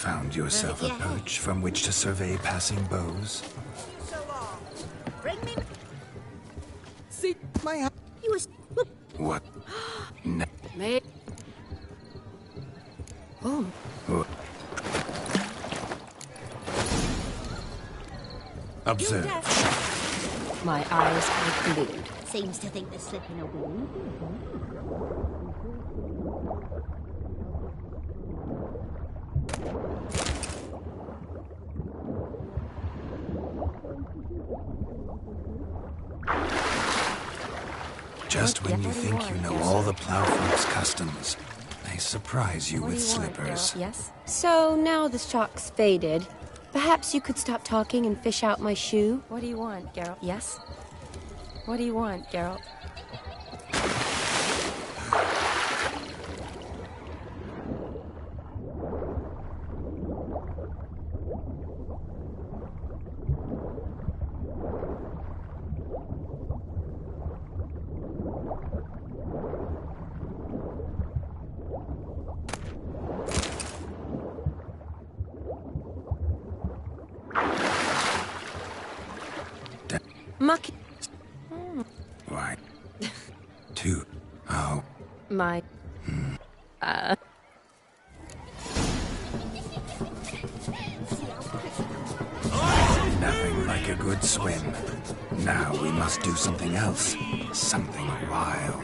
Found yourself a perch from which to survey passing bows? So long. Bring me... See, my... You was... What? No. Mate. Oh. Observe. My eyes are glued. Seems to think they're slipping away. Just when you think you know all the plowfolk's customs, they surprise you with slippers. Yes? So now the shock's faded. Perhaps you could stop talking and fish out my shoe? What do you want, Geralt? Yes? What do you want, Geralt? Muck. Why? Two. Oh. My. Nothing like a good swim. Now we must do something else. Something wild.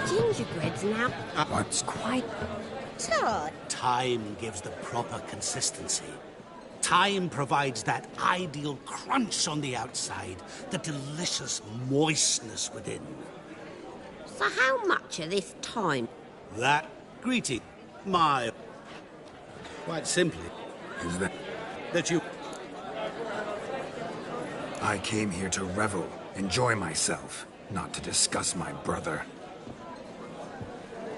Gingerbread's now. What's Quite. Todd. Time gives the proper consistency. Time provides that ideal crunch on the outside, the delicious moistness within. So how much of this time? That greeting, my... Quite simply, is that? that you... I came here to revel, enjoy myself, not to discuss my brother.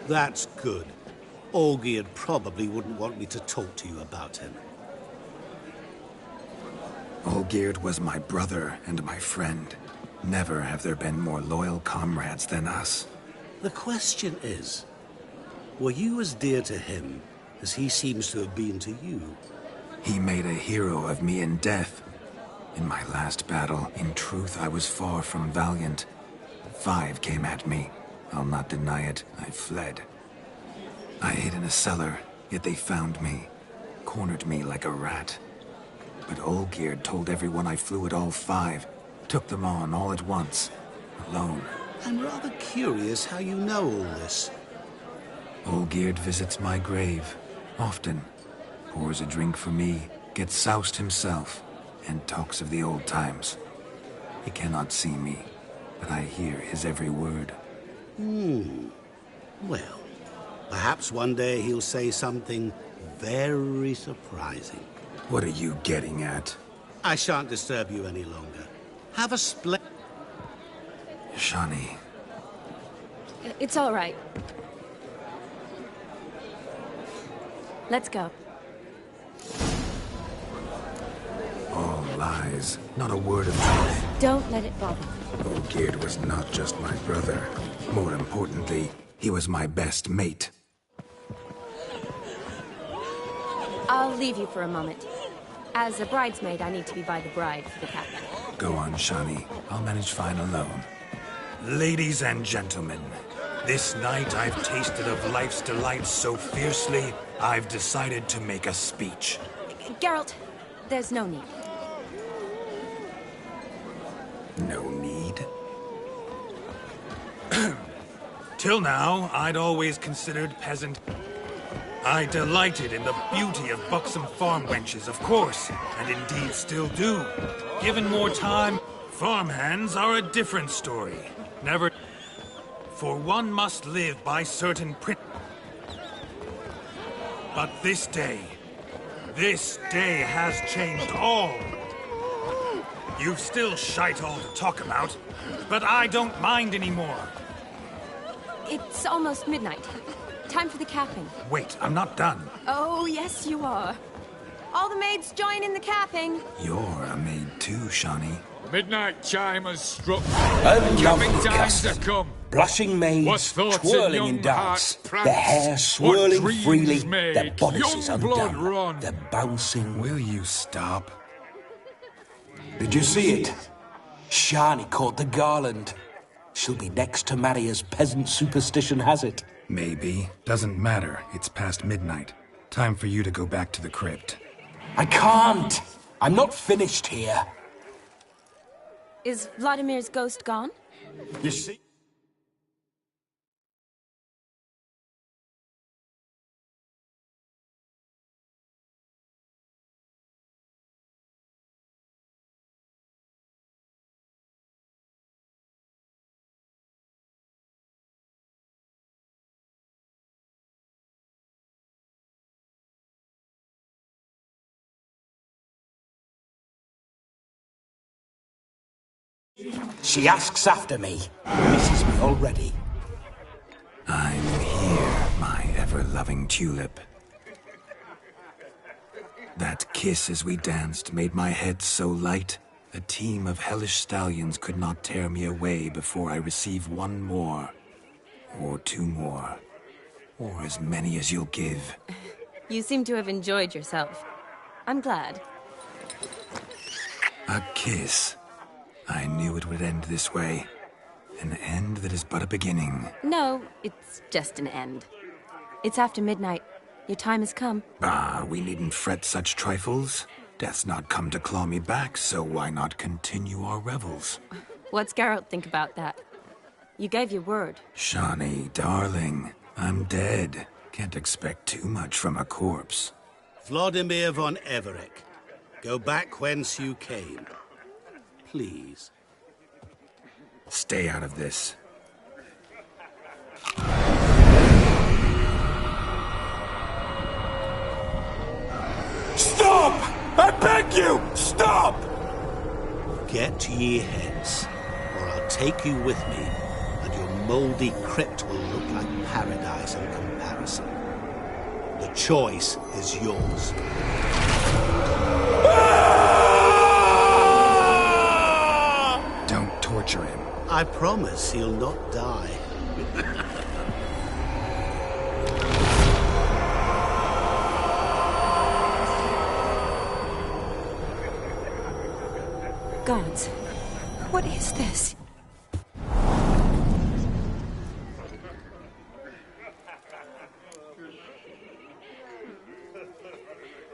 That's good. Olgierd probably wouldn't want me to talk to you about him. Olgierd was my brother and my friend. Never have there been more loyal comrades than us. The question is, were you as dear to him as he seems to have been to you? He made a hero of me in death. In my last battle, in truth, I was far from valiant. 5 came at me. I'll not deny it, I fled. I hid in a cellar, yet they found me, cornered me like a rat. But Olgierd told everyone I flew at all 5, took them on all at once, alone. I'm rather curious how you know all this. Olgierd visits my grave, often. Pours a drink for me, gets soused himself, and talks of the old times. He cannot see me, but I hear his every word. Well, perhaps one day he'll say something very surprising. What are you getting at? I shan't disturb you any longer. Have a Shani. It's all right. Let's go. All lies, not a word of truth. Don't let it bother. Olgierd was not just my brother. More importantly, he was my best mate. I'll leave you for a moment. As a bridesmaid, I need to be by the bride for the captain. Go on, Shani. I'll manage fine alone. Ladies and gentlemen, this night I've tasted of life's delights so fiercely, I've decided to make a speech. Geralt, there's no need. No need? Till now, I'd always considered peasant. I delighted in the beauty of buxom farm wenches, of course, and indeed still do. Given more time, farmhands are a different story. Never... For one must live by certain But this day has changed all. You've still shite all to talk about, but I don't mind anymore. It's almost midnight. Time for the capping. Wait, I'm not done. Oh, yes, you are. All the maids join in the capping. You're a maid too, Shani. Midnight chime has struck. A Capping lovely times custom. are come. Blushing maids, What thoughts in twirling young in dance, hearts prance? their hair What swirling dreams freely, make their bodices young blood undone, run? their bouncing... Will you stop? Did you see it? Shani caught the garland. She'll be next to marry as peasant superstition has it. Maybe. Doesn't matter. It's past midnight. Time for you to go back to the crypt. I can't! I'm not finished here. Is Vladimir's ghost gone? You see? She asks after me. Misses me already. I'm here, my ever-loving tulip. That kiss as we danced made my head so light, a team of hellish stallions could not tear me away before I receive one more. Or two more. Or as many as you'll give. You seem to have enjoyed yourself. I'm glad. A kiss. I knew it would end this way. An end that is but a beginning. No, it's just an end. It's after midnight. Your time has come. Ah, we needn't fret such trifles. Death's not come to claw me back, so why not continue our revels? What's Geralt think about that? You gave your word. Shani, darling, I'm dead. Can't expect too much from a corpse. Vladimir von Everec, go back whence you came. Please. Stay out of this. Stop! I beg you! Stop! Get ye hence, or I'll take you with me, and your moldy crypt will look like paradise in comparison. The choice is yours. Don't torture him. I promise he'll not die. Gods, what is this?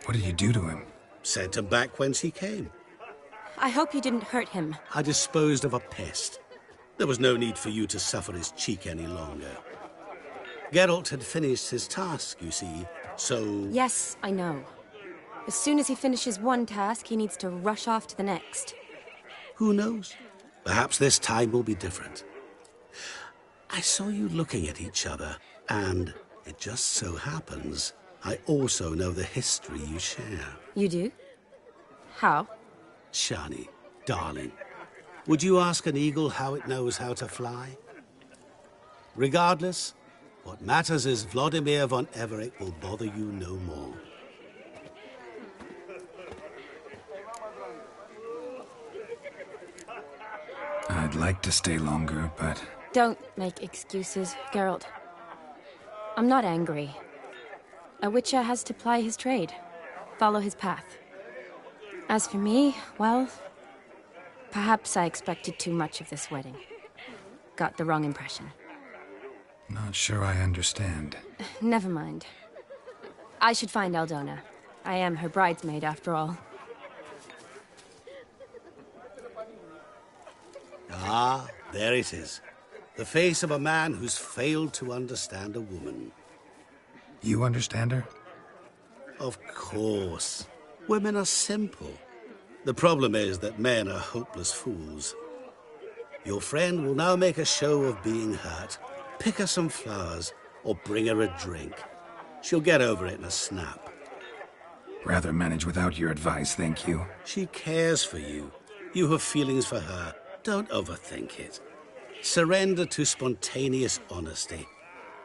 What did you do to him? Sent him back whence he came. I hope you didn't hurt him. I disposed of a pest. There was no need for you to suffer his cheek any longer. Geralt had finished his task, you see, so... Yes, I know. As soon as he finishes one task, he needs to rush off to the next. Who knows? Perhaps this time will be different. I saw you looking at each other, and it just so happens I also know the history you share. You do? How? Shani, darling, would you ask an eagle how it knows how to fly? Regardless, what matters is Vladimir von Everec will bother you no more. I'd like to stay longer, but... Don't make excuses, Geralt. I'm not angry. A witcher has to ply his trade, follow his path. As for me, well, perhaps I expected too much of this wedding. Got the wrong impression. Not sure I understand. Never mind. I should find Aldona. I am her bridesmaid, after all. Ah, there it is. The face of a man who's failed to understand a woman. You understand her? Of course. Women are simple. The problem is that men are hopeless fools. Your friend will now make a show of being hurt, pick her some flowers, or bring her a drink. She'll get over it in a snap. Rather manage without your advice, thank you. She cares for you. You have feelings for her. Don't overthink it. Surrender to spontaneous honesty.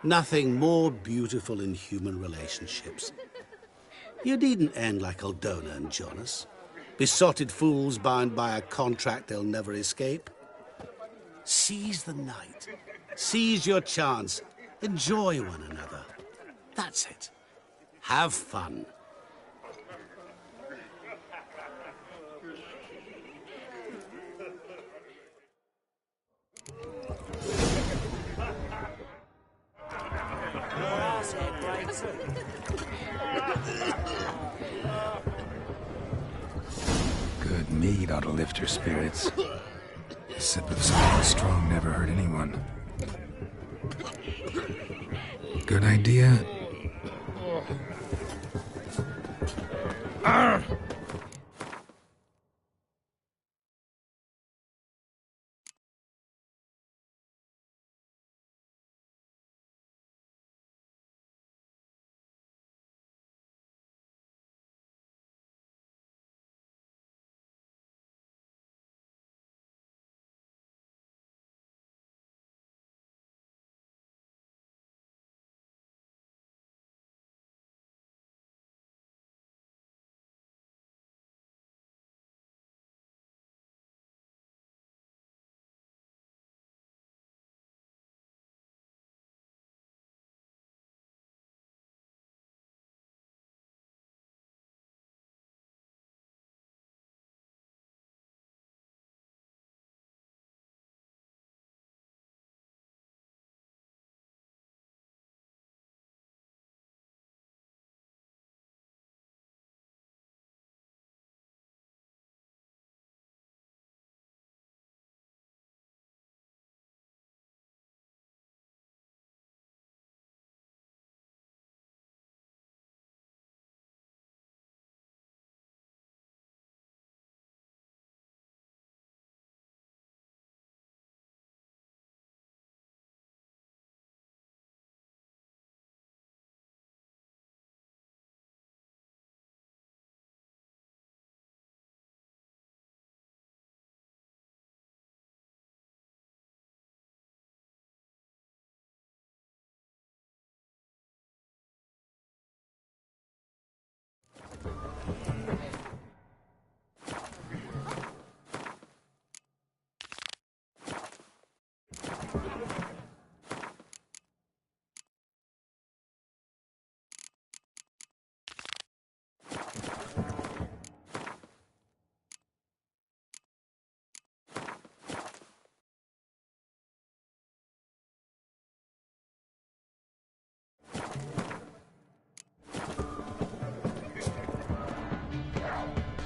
Nothing more beautiful in human relationships. You needn't end like Aldona and Jonas. Besotted fools bound by a contract they'll never escape. Seize the night. Seize your chance. Enjoy one another. That's it. Have fun. Good mead ought to lift your spirits. A sip of something strong never hurt anyone. Good idea.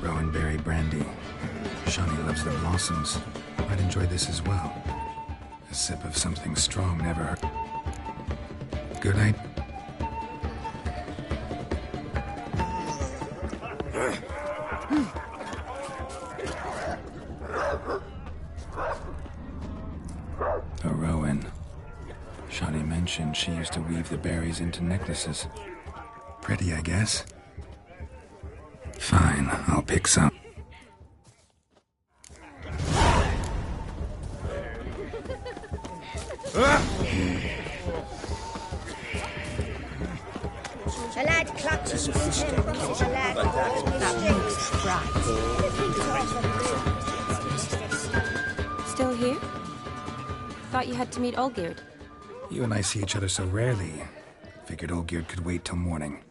Rowanberry brandy. Shawnee loves the blossoms. I'd enjoy this as well. A sip of something strong never hurt. Good night. A Rowan. Shawnee mentioned she used to weave the berries into necklaces. Pretty, I guess. Fine, I'll pick some. A lad clutches his head, a lad stinks bright. Still here? Thought you had to meet Olgierd. You and I see each other so rarely. Figured Olgierd could wait till morning.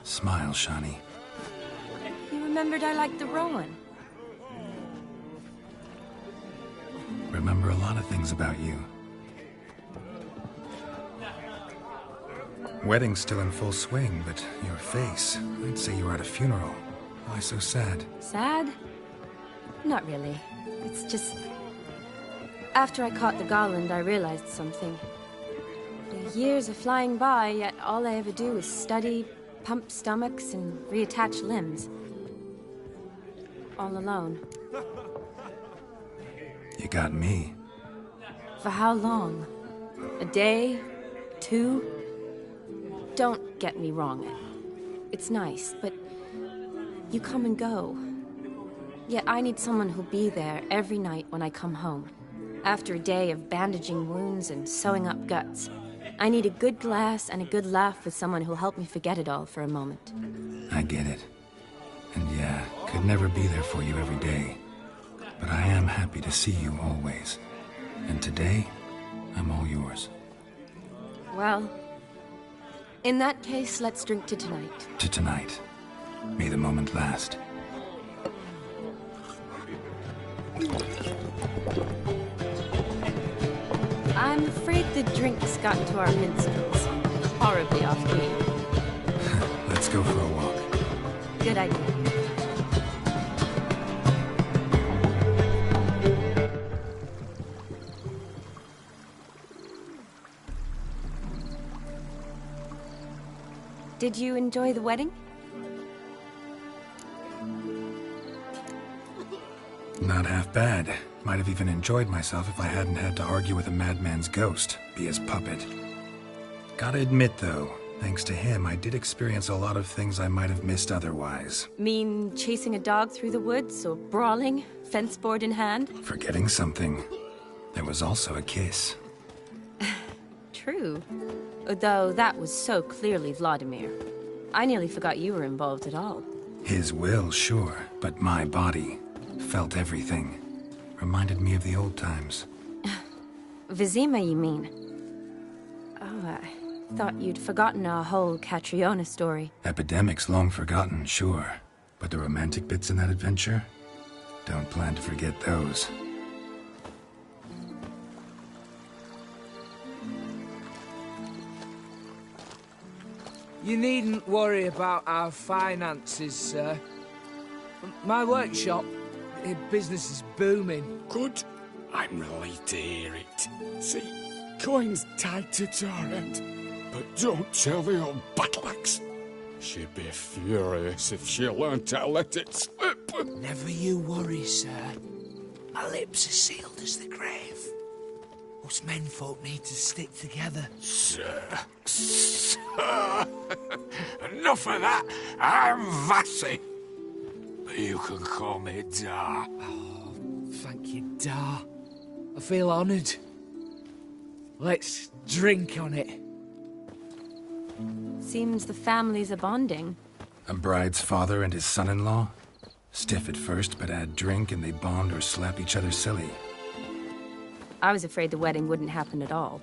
Smile, Shawnee. You remembered I liked the Rowan. Remember a lot of things about you. Wedding's still in full swing, but your face, I'd say you were at a funeral. Why so sad? Sad? Not really. It's just... After I caught the garland, I realized something. The years are flying by, yet all I ever do is study, pump stomachs, and reattach limbs. All alone. You got me. For how long? A day? 2? Don't get me wrong. It's nice, but you come and go. Yet I need someone who'll be there every night when I come home. After a day of bandaging wounds and sewing up guts, I need a good glass and a good laugh with someone who'll help me forget it all for a moment. I get it. And yeah, Could never be there for you every day, but I am happy to see you always. And today, I'm all yours. Well, in that case, let's drink to tonight. To tonight. May the moment last. I'm afraid the drinks got into our minstrels. Horribly off-key. Let's go for a walk. Good idea. Did you enjoy the wedding? Not half bad. Might have even enjoyed myself if I hadn't had to argue with a madman's ghost, be his puppet. Gotta admit, though, thanks to him, I did experience a lot of things I might have missed otherwise. Mean chasing a dog through the woods, or brawling, fence board in hand? Forgetting something. There was also a kiss. True. Though that was so clearly Vladimir. I nearly forgot you were involved at all. His will, sure, but my body felt everything. Reminded me of the old times. Vizima, you mean? Oh, I thought you'd forgotten our whole Catriona story. Epidemics long forgotten, sure. But the romantic bits in that adventure? Don't plan to forget those. You needn't worry about our finances, sir. My workshop, business is booming. Good. I'm relieved to hear it. See, coin's tied to Torrent. But don't tell the old battleaxe. She'd be furious if she learned to let it slip. Never you worry, sir. My lips are sealed as the grave. Us menfolk need to stick together. Sir. Enough of that. I'm Vassy. But you can call me Dar. Oh, thank you, Dar. I feel honoured. Let's drink on it. Seems the families are bonding. A bride's father and his son-in-law? Stiff at first, but add drink and they bond or slap each other silly. I was afraid the wedding wouldn't happen at all.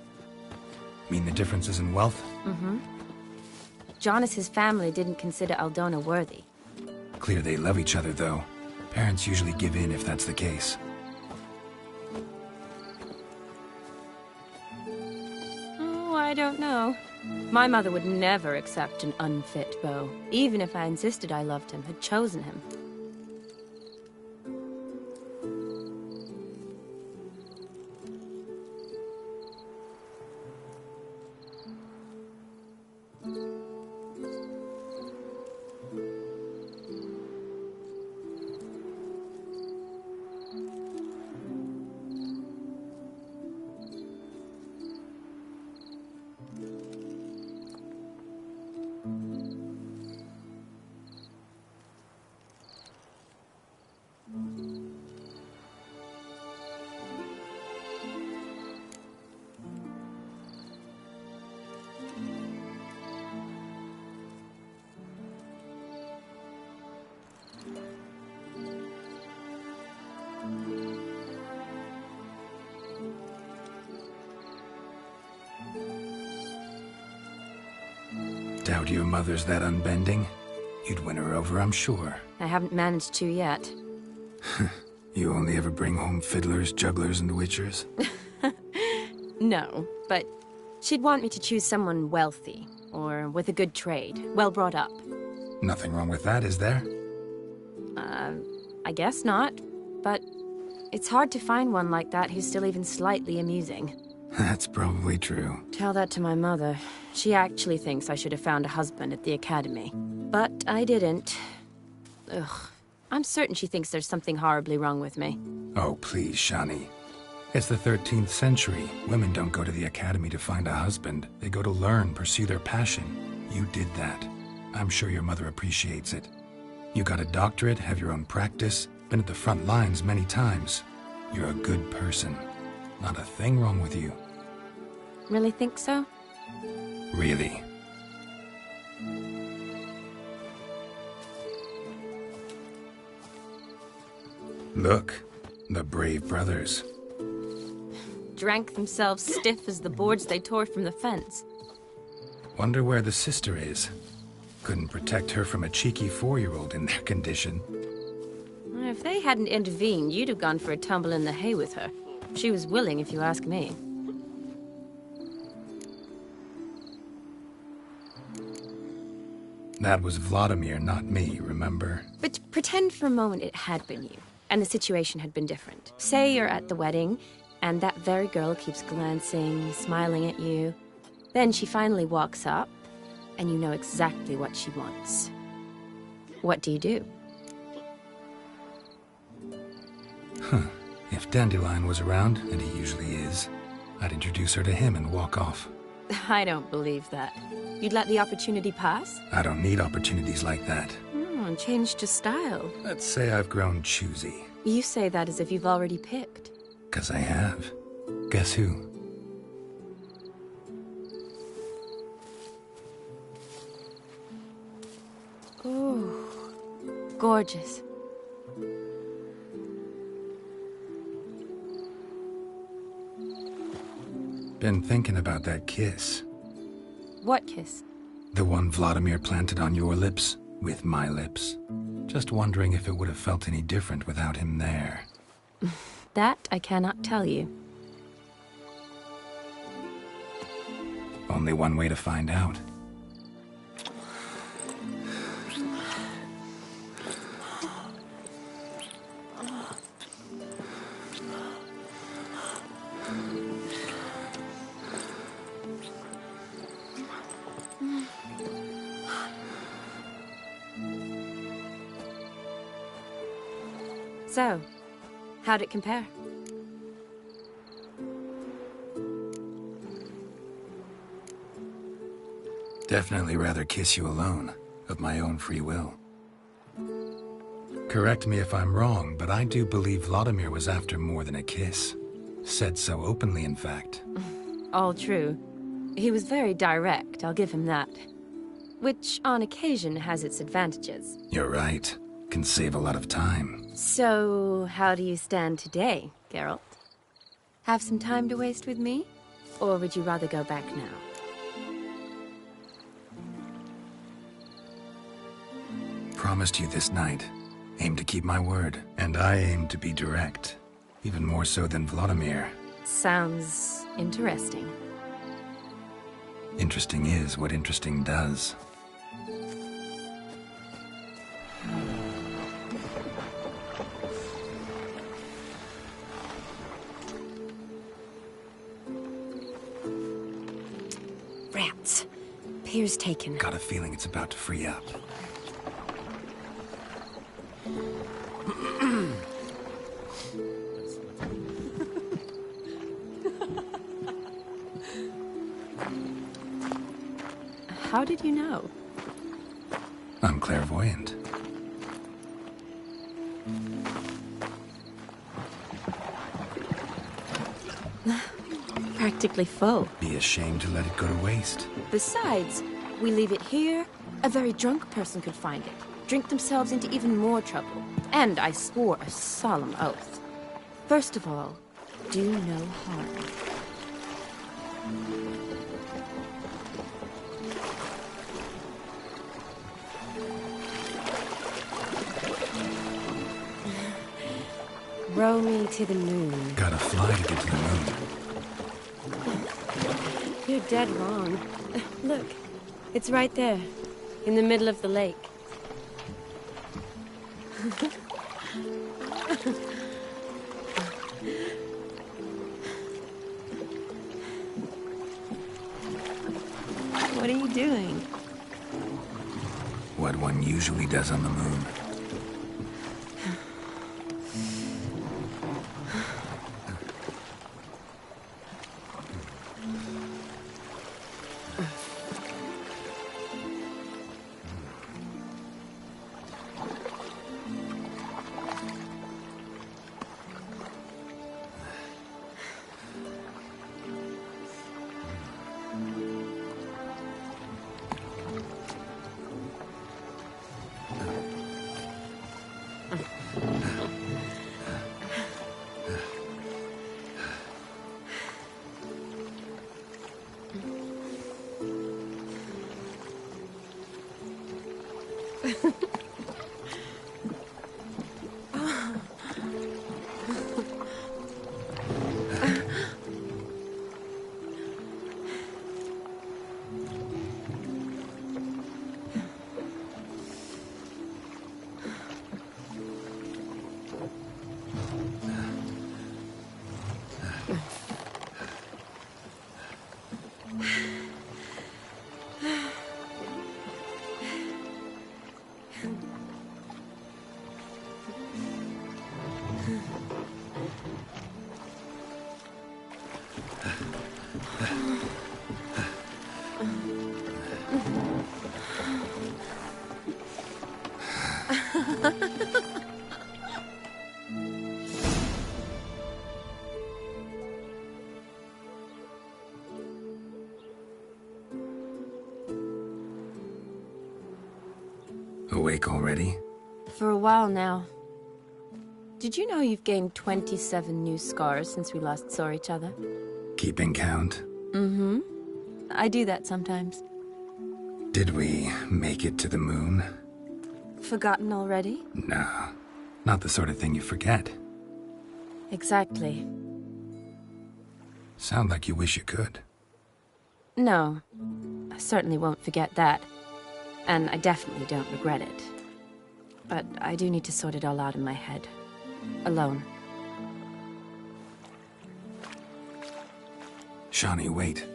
Mean the differences in wealth? Mm-hmm. Jonas's family didn't consider Aldona worthy. Clear they love each other, though. Parents usually give in if that's the case. Oh, I don't know. My mother would never accept an unfit beau, even if I insisted I loved him, had chosen him. Doubt your mother's that unbending? You'd win her over, I'm sure. I haven't managed to yet. You only ever bring home fiddlers, jugglers, and witchers? No, but she'd want me to choose someone wealthy, or with a good trade, well brought up. Nothing wrong with that, is there? I guess not, but it's hard to find one like that who's still even slightly amusing. That's probably true. Tell that to my mother. She actually thinks I should have found a husband at the academy. But I didn't. Ugh. I'm certain she thinks there's something horribly wrong with me. Oh, please, Shani. It's the 13th century. Women don't go to the academy to find a husband. They go to learn, pursue their passion. You did that. I'm sure your mother appreciates it. You got a doctorate, have your own practice, been at the front lines many times. You're a good person. Not a thing wrong with you. Really think so? Really. Look, the brave brothers. Drank themselves stiff as the boards they tore from the fence. Wonder where the sister is. Couldn't protect her from a cheeky 4-year-old in their condition. If they hadn't intervened, you'd have gone for a tumble in the hay with her. She was willing, if you ask me. That was Vladimir, not me, remember? But pretend for a moment it had been you, and the situation had been different. Say you're at the wedding, and that very girl keeps glancing, smiling at you. Then she finally walks up, and you know exactly what she wants. What do you do? If Dandelion was around, and he usually is, I'd introduce her to him and walk off. I don't believe that. You'd let the opportunity pass? I don't need opportunities like that. Changed your style. Let's say I've grown choosy. You say that as if you've already picked. 'Cause I have. Guess who? Ooh, gorgeous. Been thinking about that kiss. What kiss? The one Vladimir planted on your lips, with my lips. Just wondering if it would have felt any different without him there. That I cannot tell you. Only one way to find out. So, how'd it compare? Definitely rather kiss you alone, of my own free will. Correct me if I'm wrong, but I do believe Vladimir was after more than a kiss. Said so openly, in fact. All true. He was very direct, I'll give him that. Which, on occasion, has its advantages. You're right. Can save a lot of time. So, how do you stand today, Geralt? Have some time to waste with me? Or would you rather go back now? Promised you this night. Aim to keep my word. And I aim to be direct. Even more so than Vladimir. Sounds interesting. Interesting is what interesting does. Rats. Pier's taken. Got a feeling it's about to free up. How did you know? I'm clairvoyant. Practically full. Be ashamed to let it go to waste. Besides, we leave it here, a very drunk person could find it, drink themselves into even more trouble. And I swore a solemn oath. First of all, do no harm. Row me to the moon. Gotta fly to get to the moon. You're dead wrong. Look, it's right there, in the middle of the lake. What are you doing? What one usually does on the moon. Awake already? For a while now. Did you know you've gained 27 new scars since we last saw each other? Keeping count? Mm-hmm. I do that sometimes. Did we make it to the moon? Forgotten already? No, not the sort of thing you forget. Exactly. Sound like you wish you could. No, I certainly won't forget that. And I definitely don't regret it. But I do need to sort it all out in my head. Alone. Shani, wait.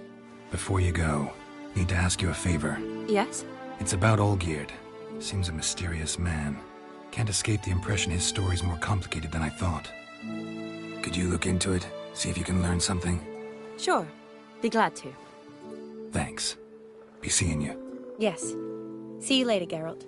Before you go, need to ask you a favor. Yes? It's about Olgierd. Seems a mysterious man. Can't escape the impression his story's more complicated than I thought. Could you look into it? See if you can learn something? Sure. Be glad to. Thanks. Be seeing you. Yes. See you later, Geralt.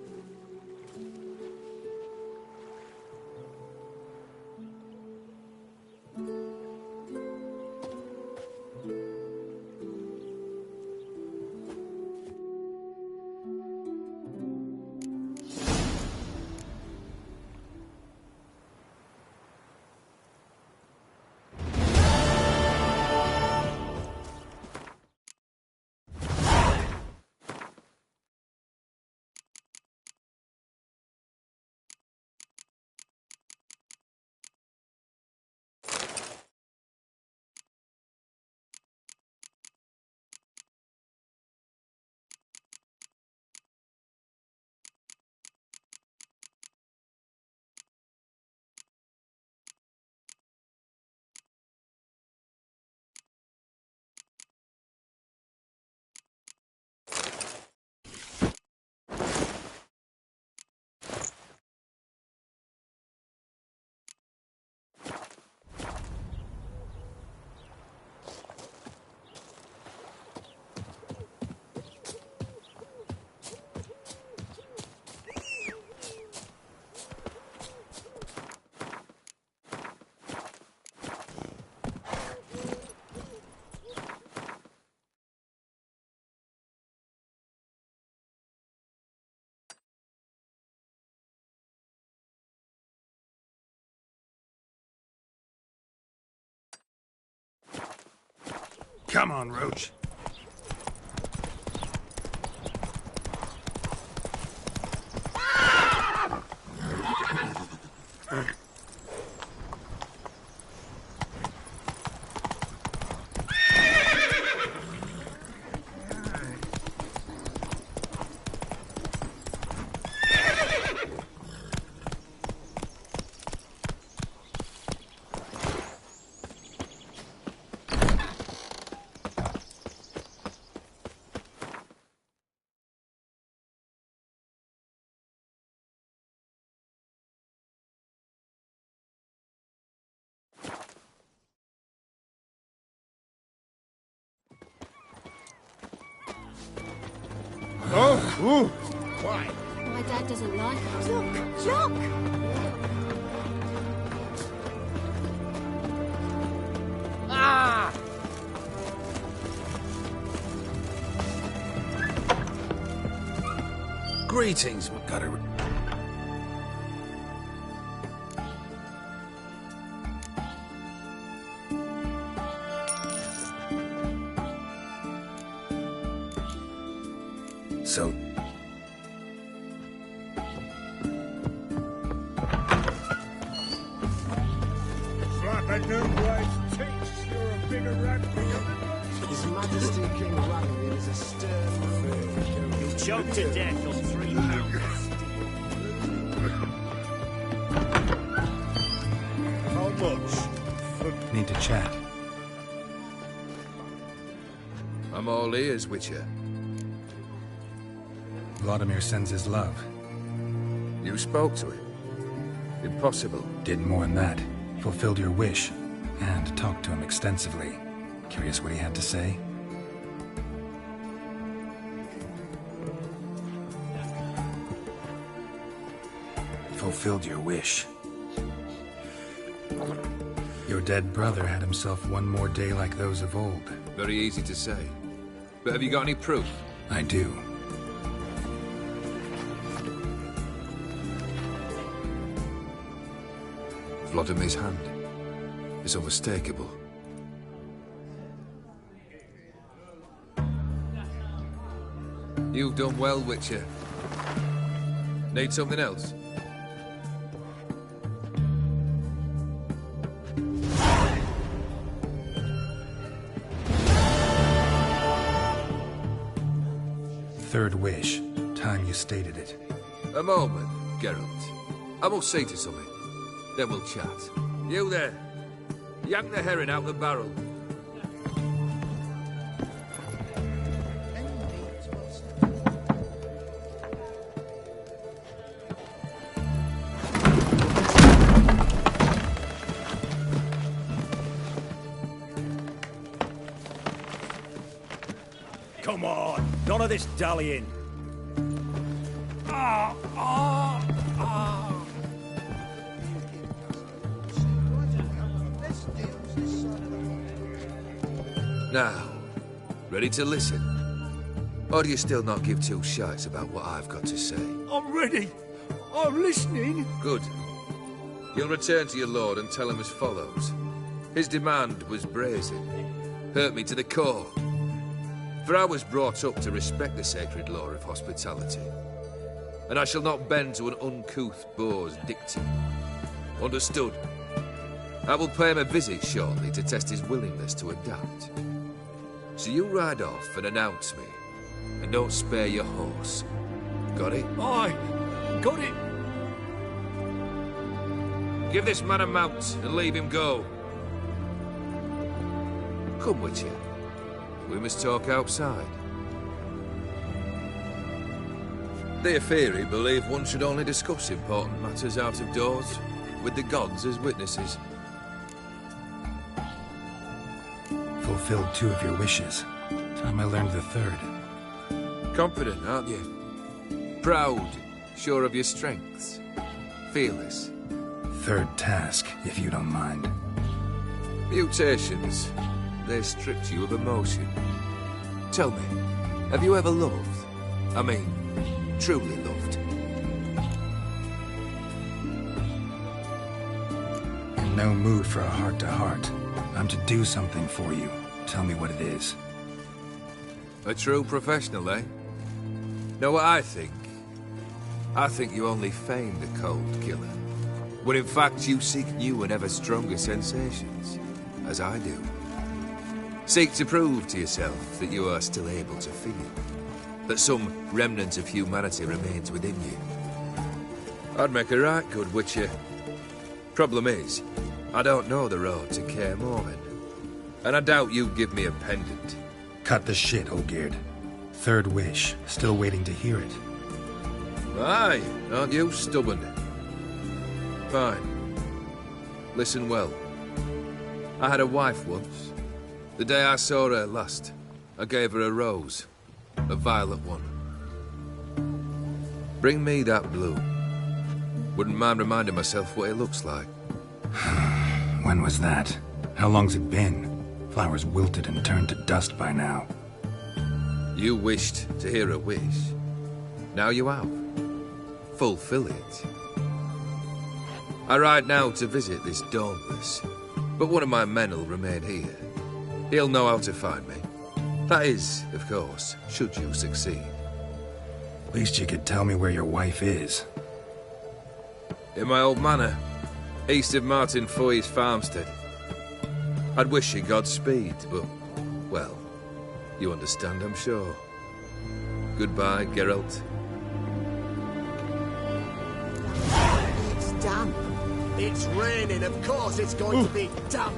Come on, Roach. Oh, ooh. Why? My dad doesn't like us. Look! Look! Ah! Greetings, Gutter. So, new wife takes you're a bigger rat than His Majesty King Ragnar is a stern ruler. You'll choke to death on 3 pounds of steel. How much? Need to chat. I'm all ears, Witcher. Vladimir sends his love. You spoke to him? Impossible. Did more than that. Fulfilled your wish. And talked to him extensively. Curious what he had to say? Fulfilled your wish. Your dead brother had himself one more day like those of old. Very easy to say. But have you got any proof? I do. Vladimir's hand. It's unmistakable. You've done well, Witcher. Need something else? Third wish. Time you stated it. A moment, Geralt. I must see to something. Then we'll chat. You there. Yank the herring out the barrel. Come on, none of this dallying. Now, ready to listen? Or do you still not give two shites about what I've got to say? I'm ready. I'm listening. Good. You'll return to your lord and tell him as follows. His demand was brazen. Hurt me to the core. For I was brought up to respect the sacred law of hospitality. And I shall not bend to an uncouth boor's dictum. Understood? I will pay him a visit shortly to test his willingness to adapt. So you ride off and announce me. And don't spare your horse. Got it? Aye, got it. Give this man a mount and leave him go. Come, Witcher. We must talk outside. The Aetheri believe one should only discuss important matters out of doors, with the gods as witnesses. Fulfilled 2 of your wishes. Time I learned the 3rd. Confident, aren't you? Proud, sure of your strengths. Fearless. 3rd task, if you don't mind. Mutations. They stripped you of emotion. Tell me, have you ever loved? I mean, truly loved? In no mood for a heart-to-heart. I'm to do something for you. Tell me what it is. A true professional, eh? Know what I think? I think you only feign the cold killer. When in fact you seek new and ever stronger sensations, as I do. Seek to prove to yourself that you are still able to feel. That some remnant of humanity remains within you. I'd make a right good Witcher. Problem is, I don't know the road to Kaer Morhen. And I doubt you'd give me a pendant. Cut the shit, Olgierd. 3rd wish. Still waiting to hear it. Aye, aren't you stubborn? Fine. Listen well. I had a wife once. The day I saw her last, I gave her a rose. A violet one. Bring me that blue. Wouldn't mind reminding myself what it looks like. When was that? How long's it been? Flowers wilted and turned to dust by now. You wished to hear a wish. Now you have. Fulfill it. I ride now to visit this Dauntless, but one of my men will remain here. He'll know how to find me. That is, of course, should you succeed. Least you could tell me where your wife is. In my old manor, east of Martin Foy's farmstead. I'd wish you Godspeed, but, well, you understand, I'm sure. Goodbye, Geralt. It's damp. It's raining, of course it's going to be damp.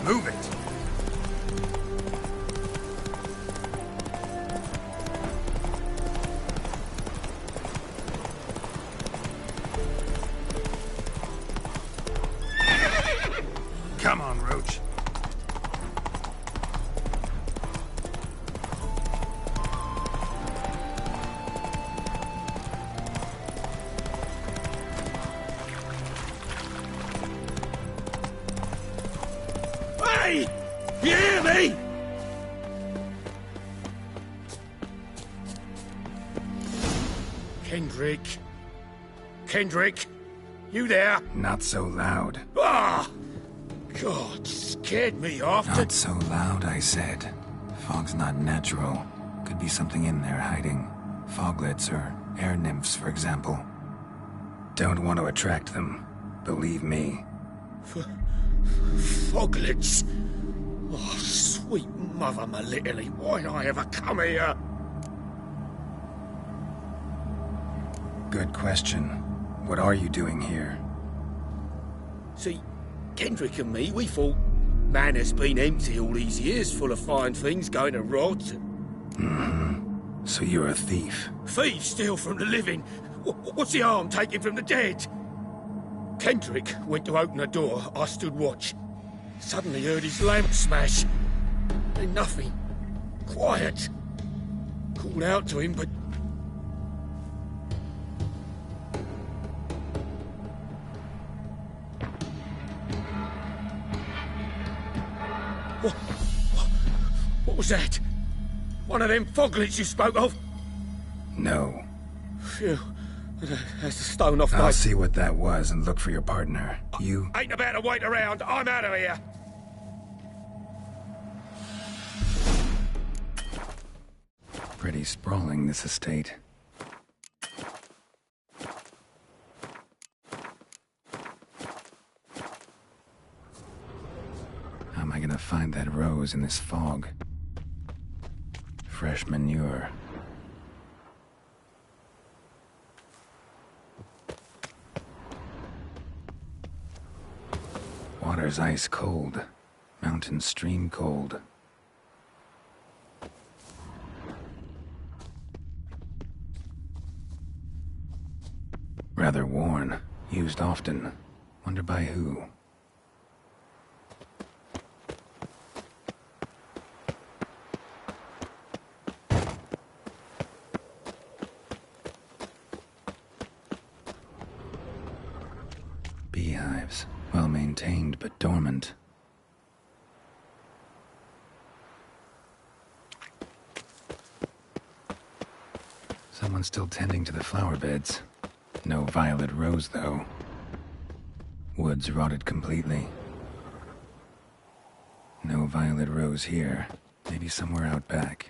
Move it! Come on, Roach. Hey! You hear me? Kendrick. Kendrick, you there? Not so loud. Ah! God, scared me off. Not so loud, I said. Fog's not natural. Could be something in there hiding. Foglets or air nymphs, for example. Don't want to attract them. Believe me. Foglets? Oh, sweet mother Melitele, why'd I ever come here? Good question. What are you doing here? See, Kendrick and me, we thought Manor's been empty all these years, full of fine things going to rot. Mm-hmm. So you're a thief? Thieves steal from the living. What's the harm taking from the dead? Kendrick went to open the door. I stood watch. Suddenly heard his lamp smash. Then nothing. Quiet. Called out to him, but... What was that? One of them foglets you spoke of? No. Phew. That's a stone off my... I'll see what that was and look for your partner. You... Ain't about to wait around. I'm out of here. Pretty sprawling, this estate. How am I gonna find that rose in this fog? Fresh manure. Water's ice cold. Mountain stream cold. Rather worn. Used often. Wonder by who? Beehives. Well maintained, but dormant. Someone's still tending to the flower beds. No violet rose, though. Woods rotted completely. No Violet Rose here. Maybe somewhere out back.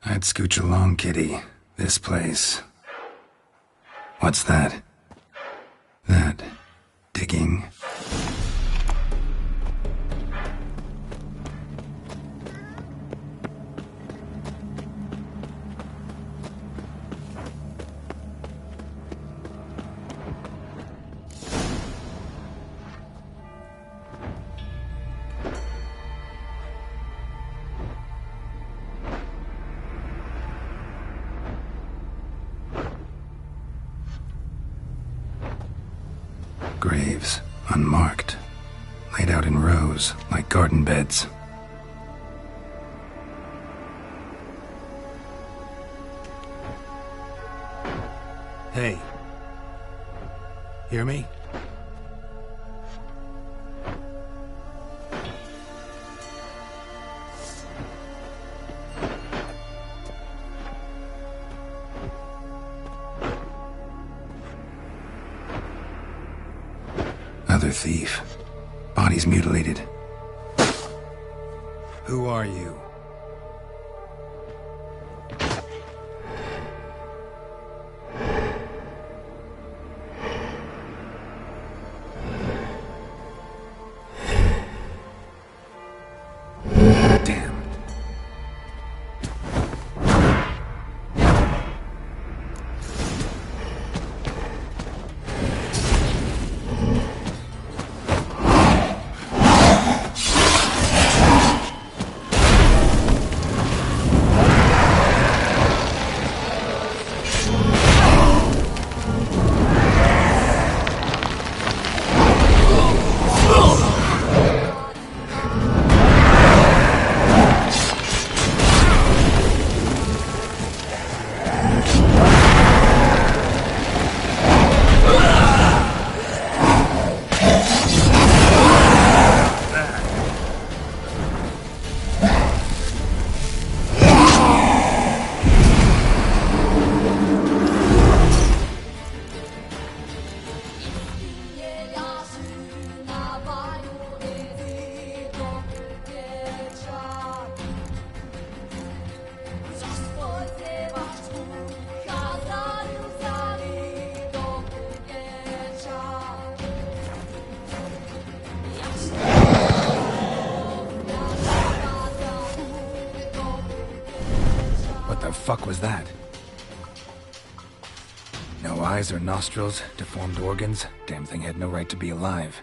I'd scooch along, kitty. This place. What's that? That... digging? Graves, unmarked, laid out in rows, like garden beds. Hey. Hear me? Other thief. Body's mutilated. Who are you? Damn. What the fuck was that? No eyes or nostrils, deformed organs. Damn thing had no right to be alive.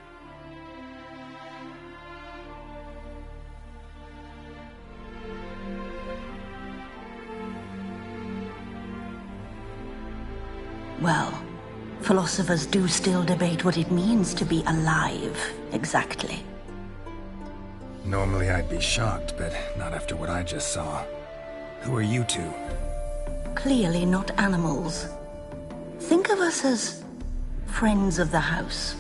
Well, philosophers do still debate what it means to be alive, exactly. Normally I'd be shocked, but not after what I just saw. Who are you two? Clearly not animals. Think of us as friends of the house.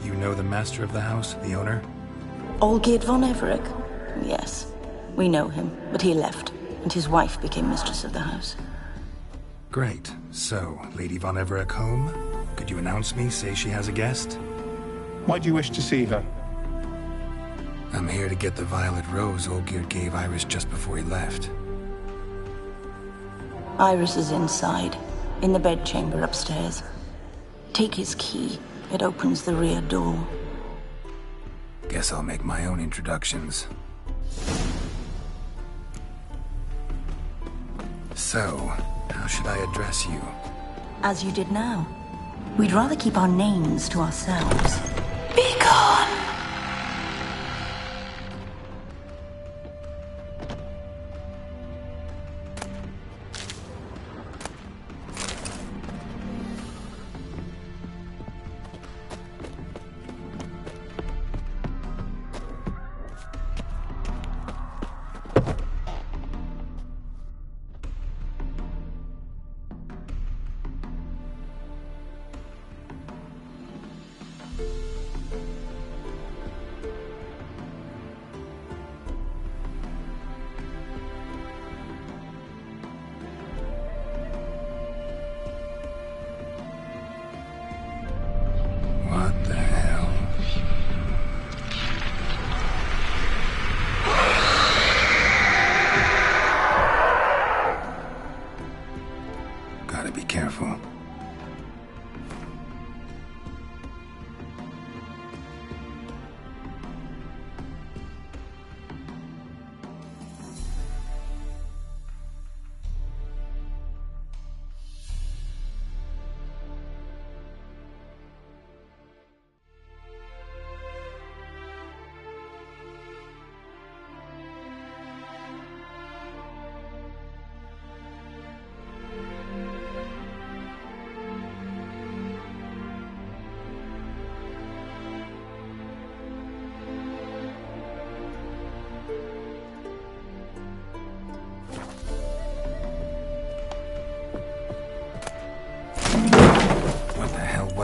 You know the master of the house, the owner? Olgierd von Everec? Yes, we know him, but he left, and his wife became mistress of the house. Great. So, Lady von Everec home? Could you announce me, say she has a guest? Why do you wish to see her? I'm here to get the violet rose Olgierd gave Iris just before he left. Iris is inside, in the bedchamber upstairs. Take his key. It opens the rear door. Guess I'll make my own introductions. So, how should I address you? As you did now. We'd rather keep our names to ourselves. Be gone!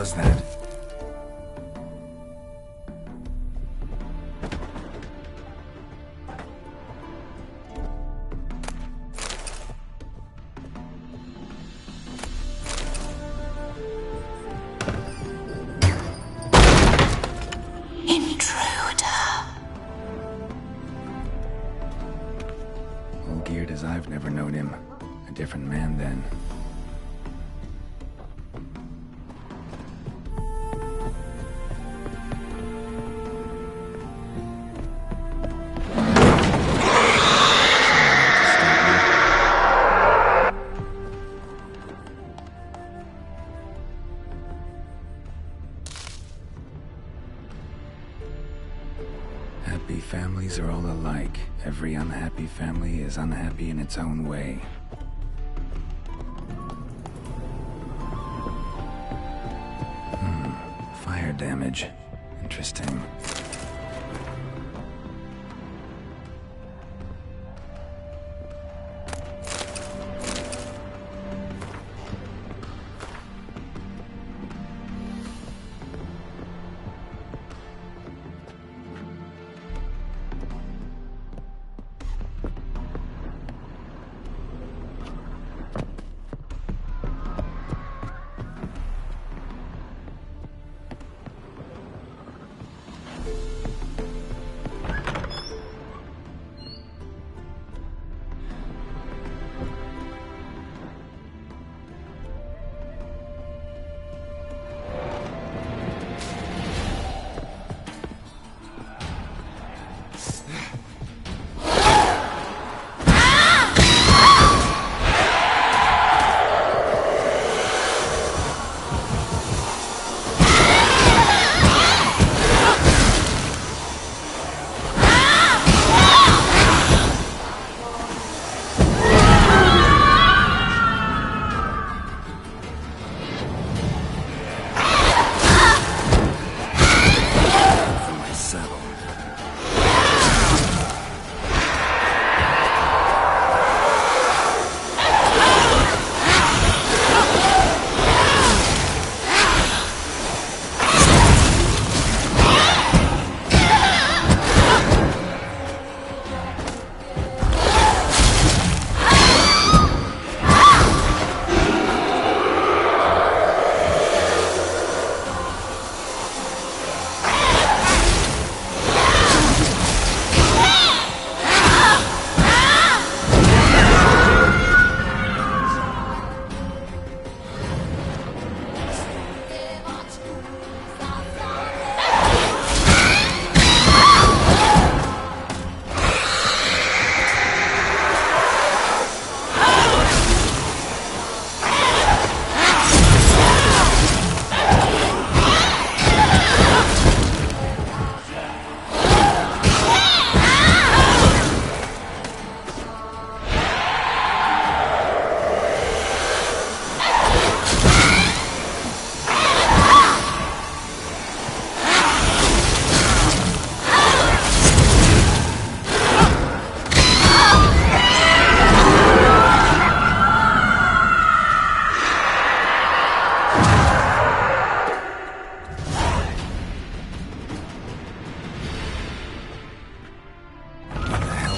was that? All geared as I've never known him. A different man then. Happy families are all alike. Every unhappy family is unhappy in its own way. Fire damage. Interesting.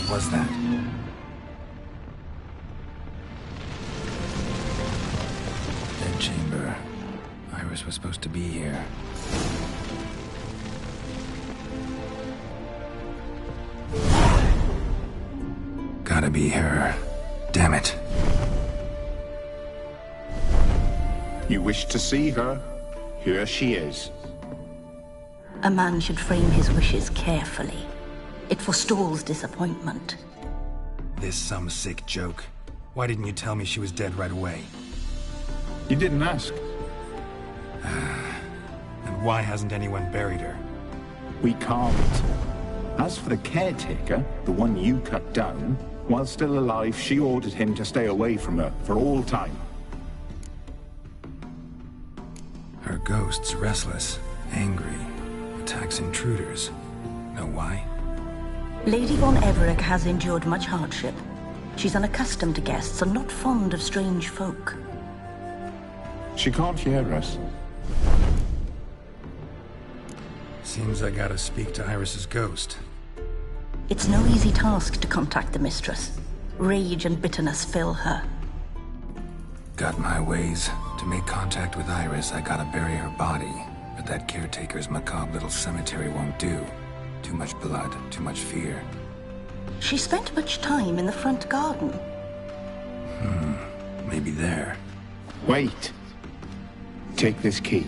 Was that? Dead chamber. Iris was supposed to be here. Gotta be her. Damn it. You wish to see her? Here she is. A man should frame his wishes carefully. It forestalls disappointment. This some sick joke. Why didn't you tell me she was dead right away? You didn't ask. And why hasn't anyone buried her? We can't. As for the caretaker, the one you cut down, while still alive, she ordered him to stay away from her for all time. Her ghost's restless, angry, attacks intruders. Know why? Lady von Everec has endured much hardship. She's unaccustomed to guests and not fond of strange folk. She can't hear us. Seems I gotta speak to Iris's ghost. It's no easy task to contact the mistress. Rage and bitterness fill her. Got my ways. To make contact with Iris, I gotta bury her body. But that caretaker's macabre little cemetery won't do. Too much blood, too much fear. She spent much time in the front garden. Maybe there. Wait. Take this key.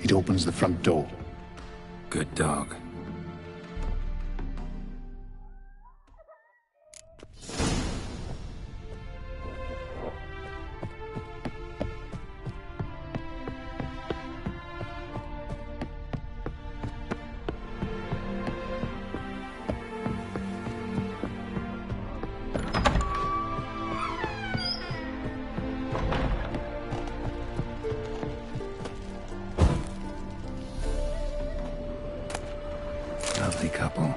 It opens the front door. Good dog. Lovely couple.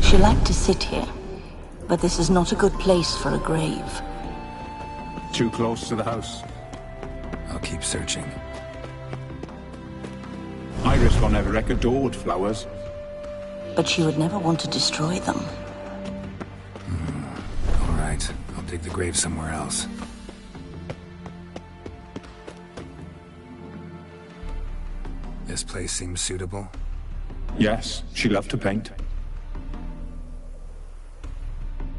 She liked to sit here, but this is not a good place for a grave. Too close to the house. I'll keep searching. Iris von Everec adored flowers. But she would never want to destroy them. All right, I'll dig the grave somewhere else. This place seems suitable. Yes, she loved to paint.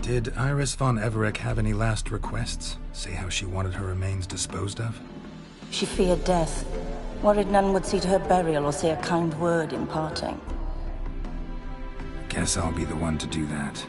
Did Iris von Everec have any last requests? Say how she wanted her remains disposed of? She feared death, worried none would see to her burial or say a kind word in parting. Guess I'll be the one to do that.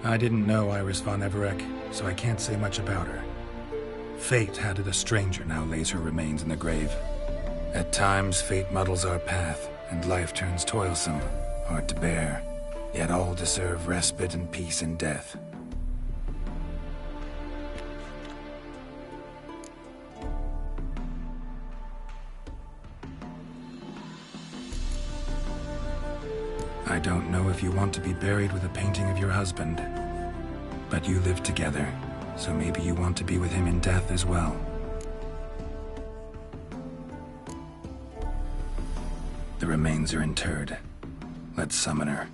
I didn't know Iris von Everec, so I can't say much about her. Fate had it a stranger now lays her remains in the grave. At times, fate muddles our path, and life turns toilsome, hard to bear. Yet all deserve respite and peace in death. I don't know if you want to be buried with a painting of your husband, but you live together, so maybe you want to be with him in death as well. The remains are interred. Let's summon her.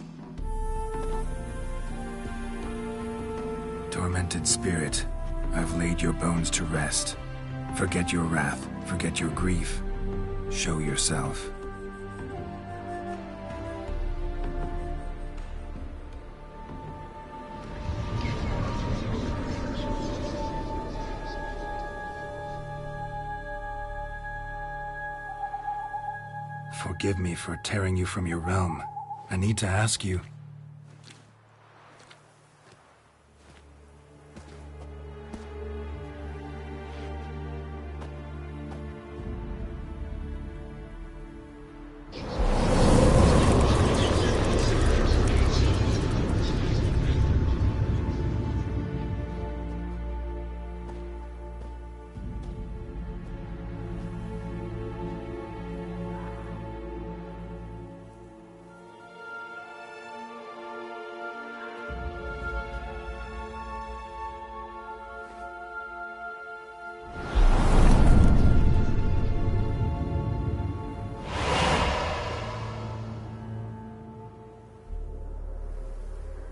Tormented spirit, I've laid your bones to rest. Forget your wrath, forget your grief. Show yourself. Forgive me for tearing you from your realm. I need to ask you.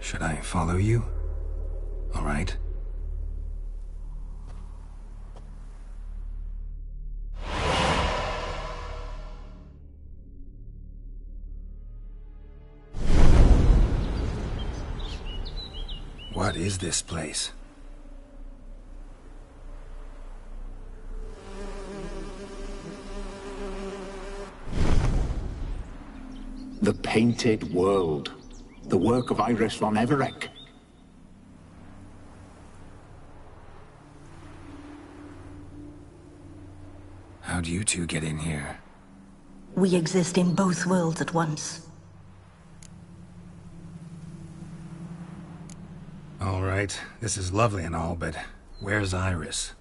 Should I follow you? All right. What is this place? The Painted World. The work of Iris von Everec. How'd you two get in here? We exist in both worlds at once. All right, this is lovely and all, but where's Iris?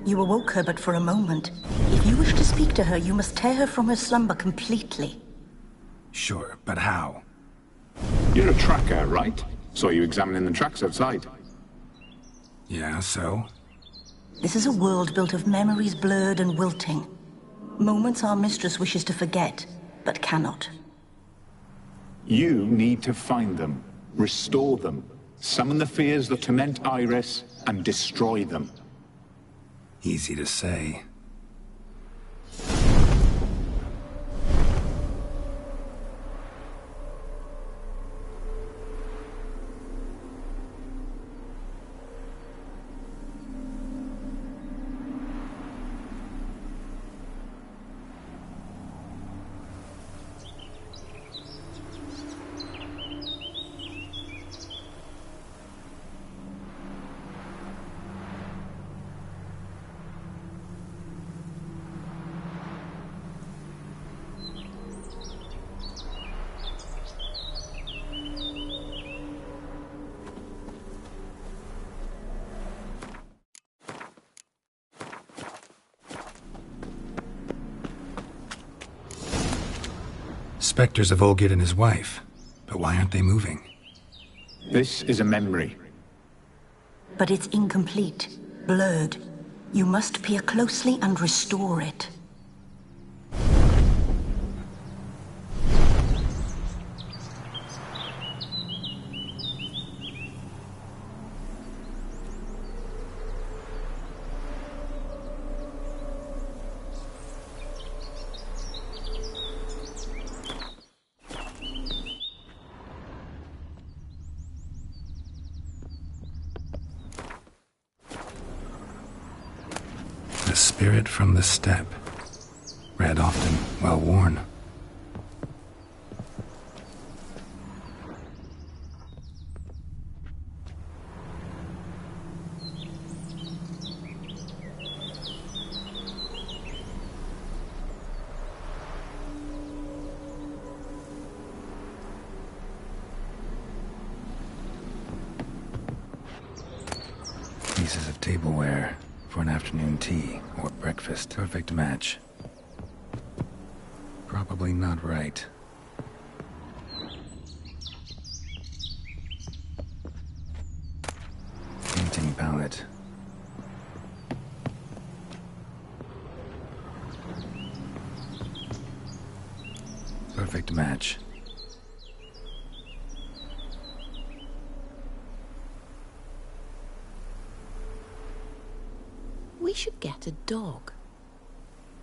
You awoke her but for a moment. If you wish to speak to her, you must tear her from her slumber completely. Sure, but how? You're a tracker, right? Saw you examining the tracks outside. Yeah, so? This is a world built of memories blurred and wilting. Moments our mistress wishes to forget, but cannot. You need to find them, restore them, summon the fears that torment Iris, and destroy them. Easy to say. Spectres of Olgierd and his wife. But why aren't they moving? This is a memory. But it's incomplete, blurred. You must peer closely and restore it. The spirit from the steppe. Read often, well worn. Pieces of tableware for an afternoon tea or breakfast. Perfect match. Probably not right. Painting palette. Perfect match. We should get a dog.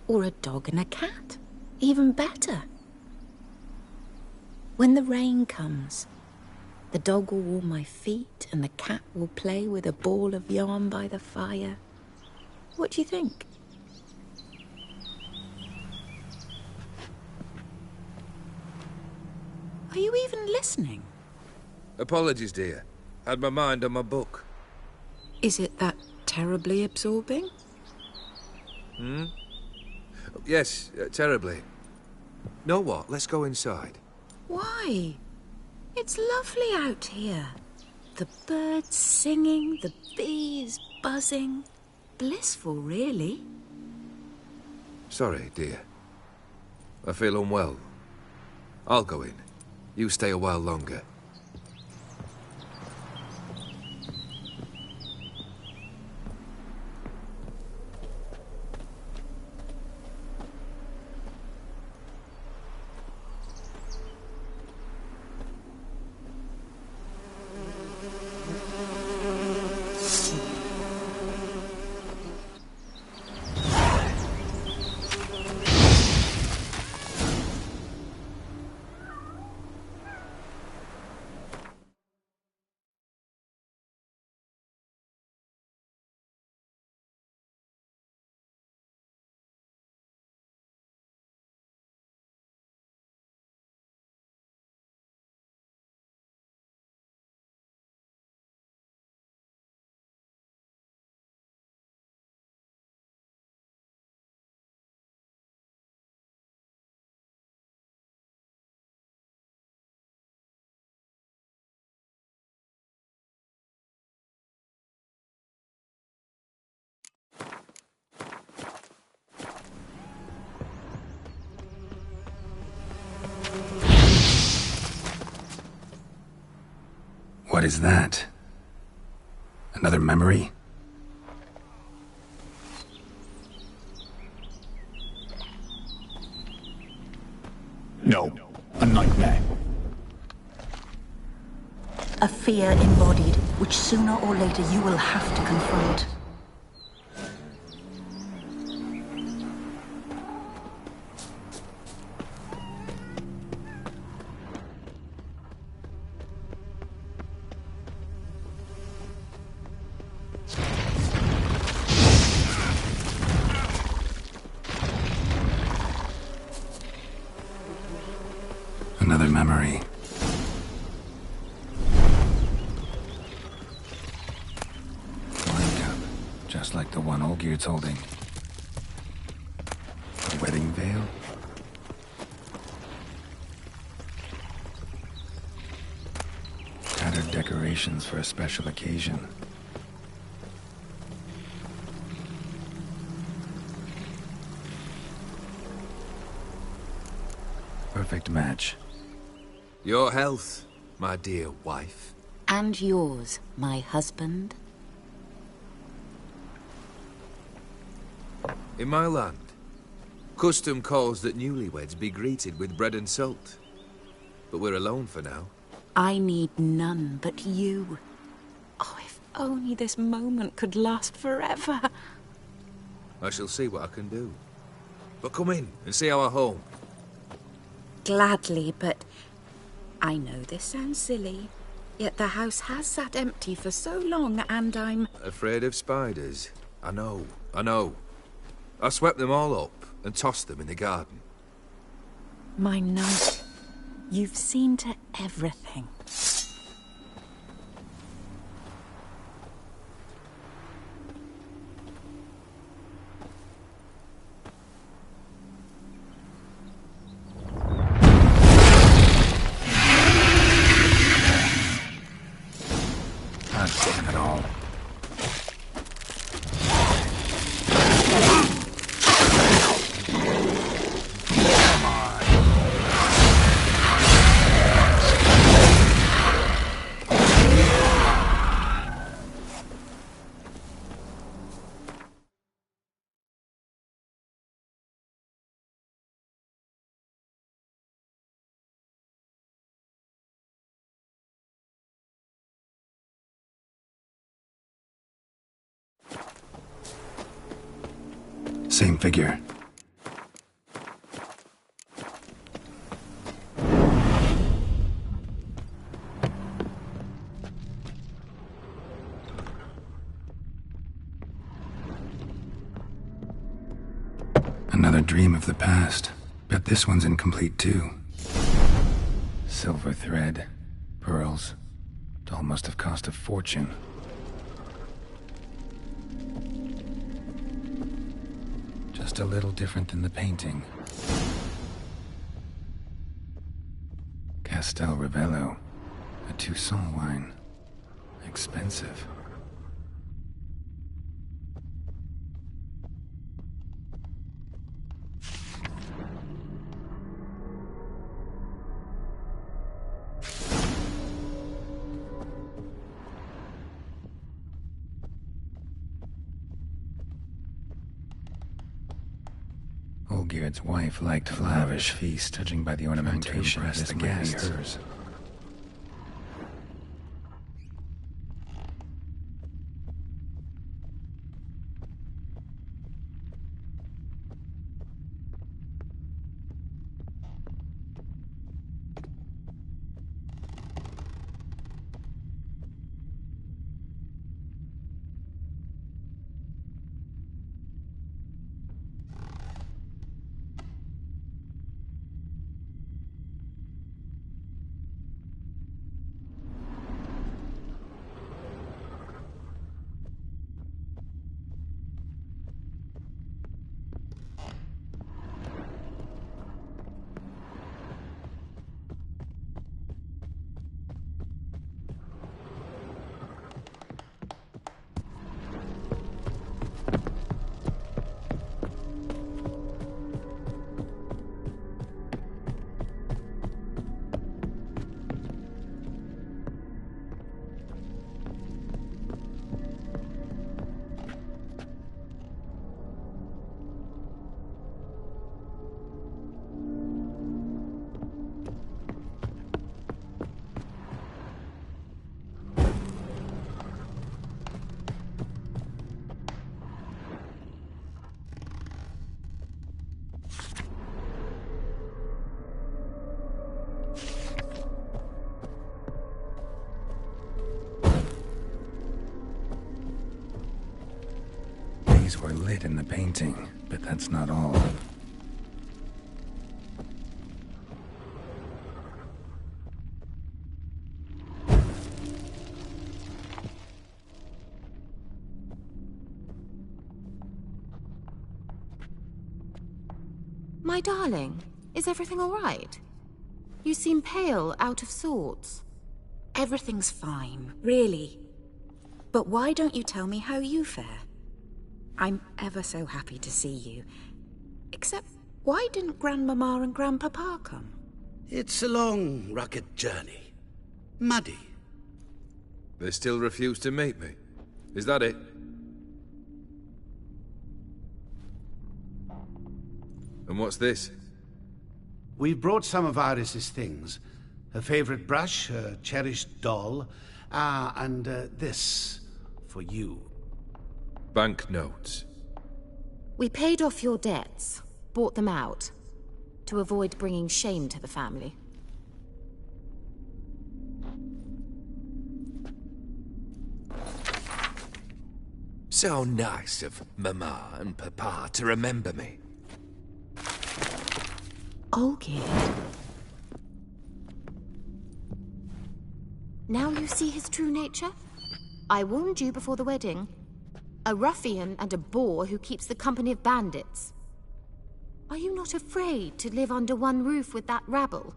Or a dog and a cat. Even better. When the rain comes, the dog will warm my feet and the cat will play with a ball of yarn by the fire. What do you think? Are you even listening? Apologies, dear. Had my mind on my book. Is it that terribly absorbing? Hmm? Yes, terribly. Know what? Let's go inside. Why? It's lovely out here. The birds singing, the bees buzzing. Blissful, really. Sorry, dear. I feel unwell. I'll go in. You stay a while longer. What is that? Another memory? No, a nightmare. A fear embodied, which sooner or later you will have to confront. Another memory. Wine cup, just like the one Olgierd's holding. A wedding veil? Tattered decorations for a special occasion. Perfect match. Your health, my dear wife. And yours, my husband. In my land, custom calls that newlyweds be greeted with bread and salt. But we're alone for now. I need none but you. Oh, if only this moment could last forever. I shall see what I can do. But come in and see our home. Gladly, but I know this sounds silly, yet the house has sat empty for so long, and I'm... Afraid of spiders? I know. I swept them all up and tossed them in the garden. My knight, you've seen to everything. Damn it all. Same figure. Another dream of the past. Bet this one's incomplete too. Silver thread, pearls. Doll must have cost a fortune. Just a little different than the painting. Castel Ravello, a Toussaint wine. Expensive. Olgierd's wife liked lavish feast, judging by the ornamentation. This might be hers. eyes were lit in the painting, but that's not all. My darling, is everything all right? You seem pale, out of sorts. Everything's fine, really. But why don't you tell me how you fare? I'm ever so happy to see you. Except, why didn't Grandmama and Grandpapa come? It's a long, rugged journey. Muddy. They still refuse to meet me. Is that it? And what's this? We've brought some of Iris's things. Her favorite brush, her cherished doll, and this for you. Banknotes. We paid off your debts, bought them out, to avoid bringing shame to the family. So nice of Mama and Papa to remember me. Olgierd. Now you see his true nature? I warned you before the wedding. A ruffian and a boor who keeps the company of bandits. Are you not afraid to live under one roof with that rabble?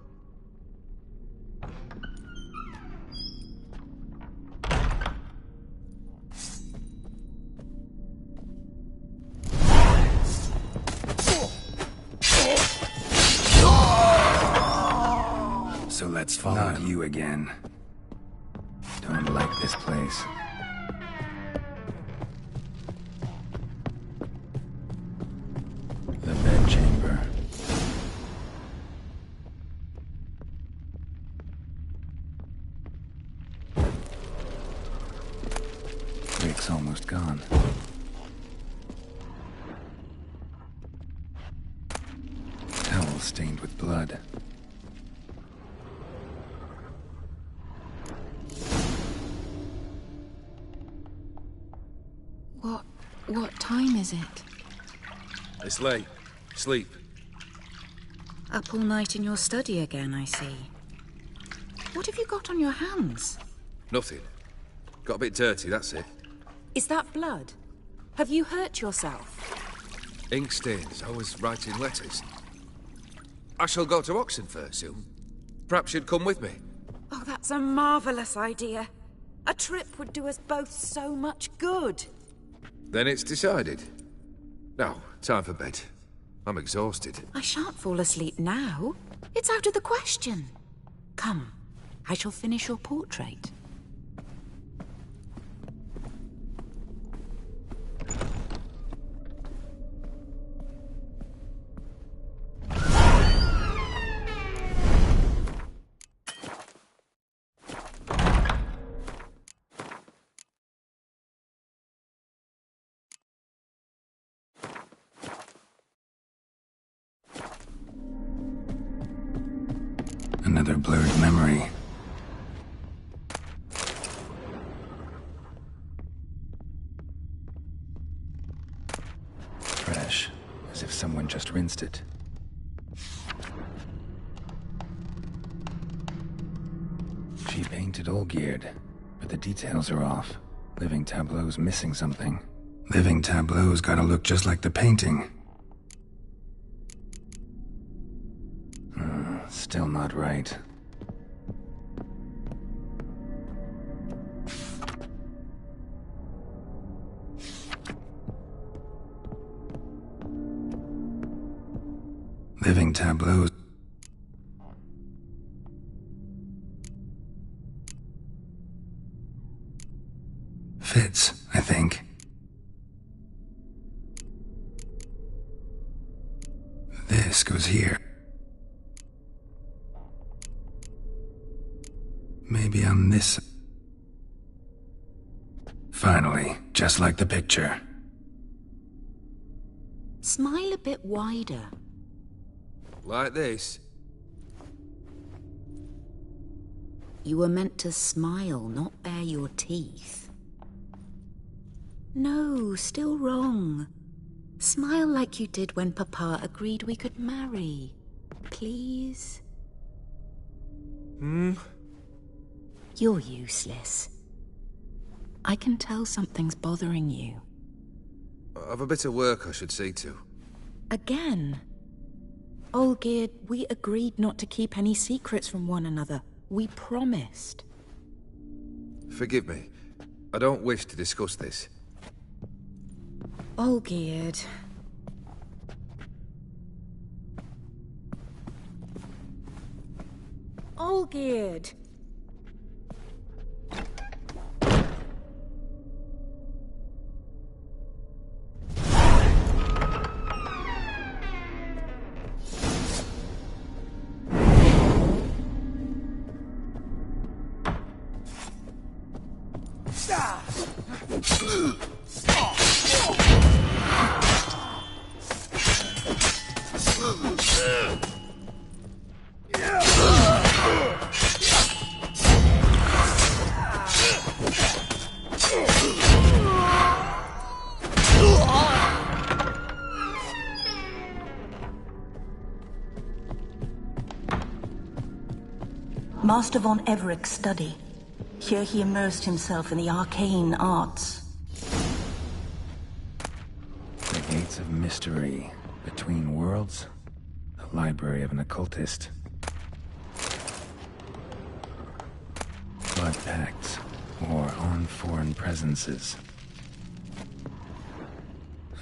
So let's follow you again. Don't like this place. The bedchamber. Rick's almost gone. Towel stained with blood. What time is it? It's late. Sleep. Up all night in your study again, I see. What have you got on your hands? Nothing. Got a bit dirty, that's it. Is that blood? Have you hurt yourself? Ink stains. I was writing letters. I shall go to Oxenfurt soon. Perhaps you'd come with me. Oh, that's a marvellous idea. A trip would do us both so much good. Then it's decided. Now, time for bed. I'm exhausted. I shan't fall asleep now. It's out of the question. Come, I shall finish your portrait. Another blurred memory. Fresh, as if someone just rinsed it. She painted Olgierd, but the details are off. Living Tableau's missing something. Living Tableau's gotta look just like the painting. Still not right. Living Tableau. Fits, I think. This goes here. Maybe on this. Finally, just like the picture. Smile a bit wider. Like this? You were meant to smile, not bare your teeth. No, still wrong. Smile like you did when Papa agreed we could marry. Please? You're useless. I can tell something's bothering you. I've a bit of work I should see to. Again? Olgierd, we agreed not to keep any secrets from one another. We promised. Forgive me. I don't wish to discuss this. Olgierd. Olgierd! Master von Everek's study. Here he immersed himself in the arcane arts. The Gates of Mystery. Between Worlds. The Library of an Occultist. Blood Pacts. War on Foreign Presences.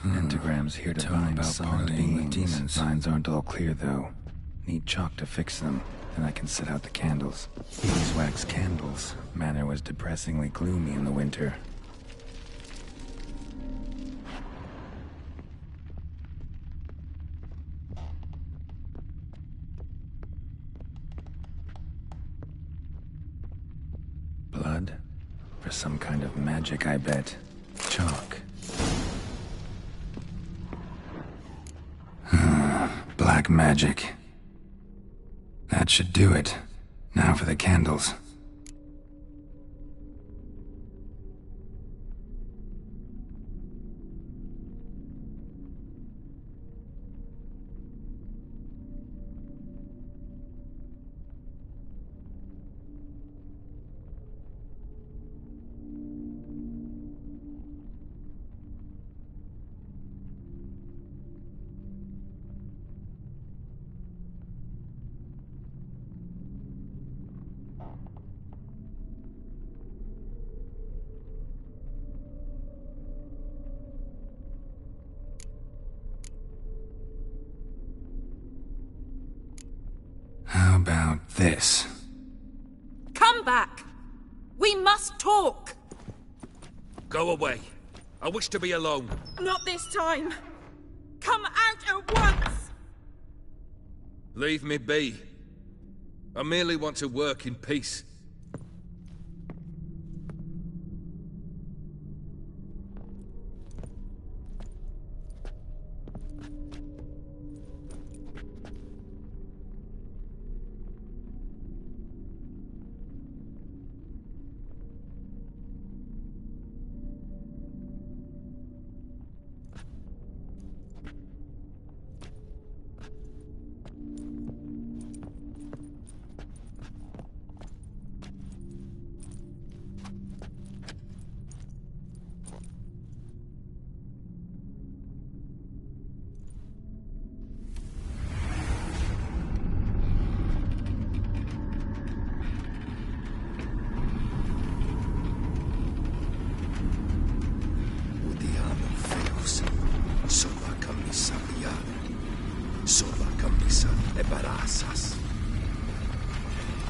Pentagrams here to bind about part of being with demons. Lines aren't all clear, though. Need chalk to fix them. Then I can set out the candles. Beeswax candles. Manor was depressingly gloomy in the winter. Blood? For some kind of magic, I bet. Chalk. Black magic. That should do it. Now for the candles. How about this? Come back! We must talk! Go away. I wish to be alone. Not this time! Come out at once! Leave me be. I merely want to work in peace.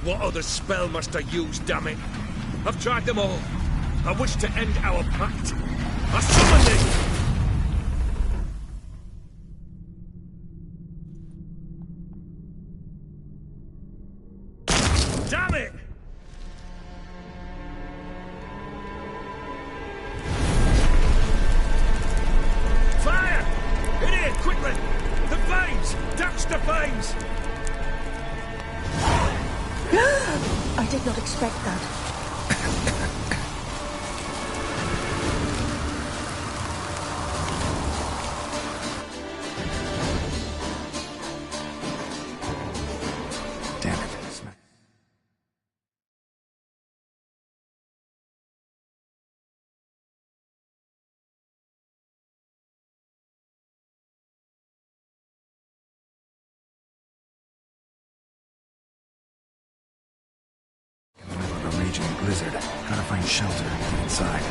What other spell must I use, damn it? I've tried them all. I wish to end our pact. I summon thee! Damn it! Fire! In here, quickly! The flames! Douse the flames! I did not expect that. raging blizzard. Gotta find shelter and get inside.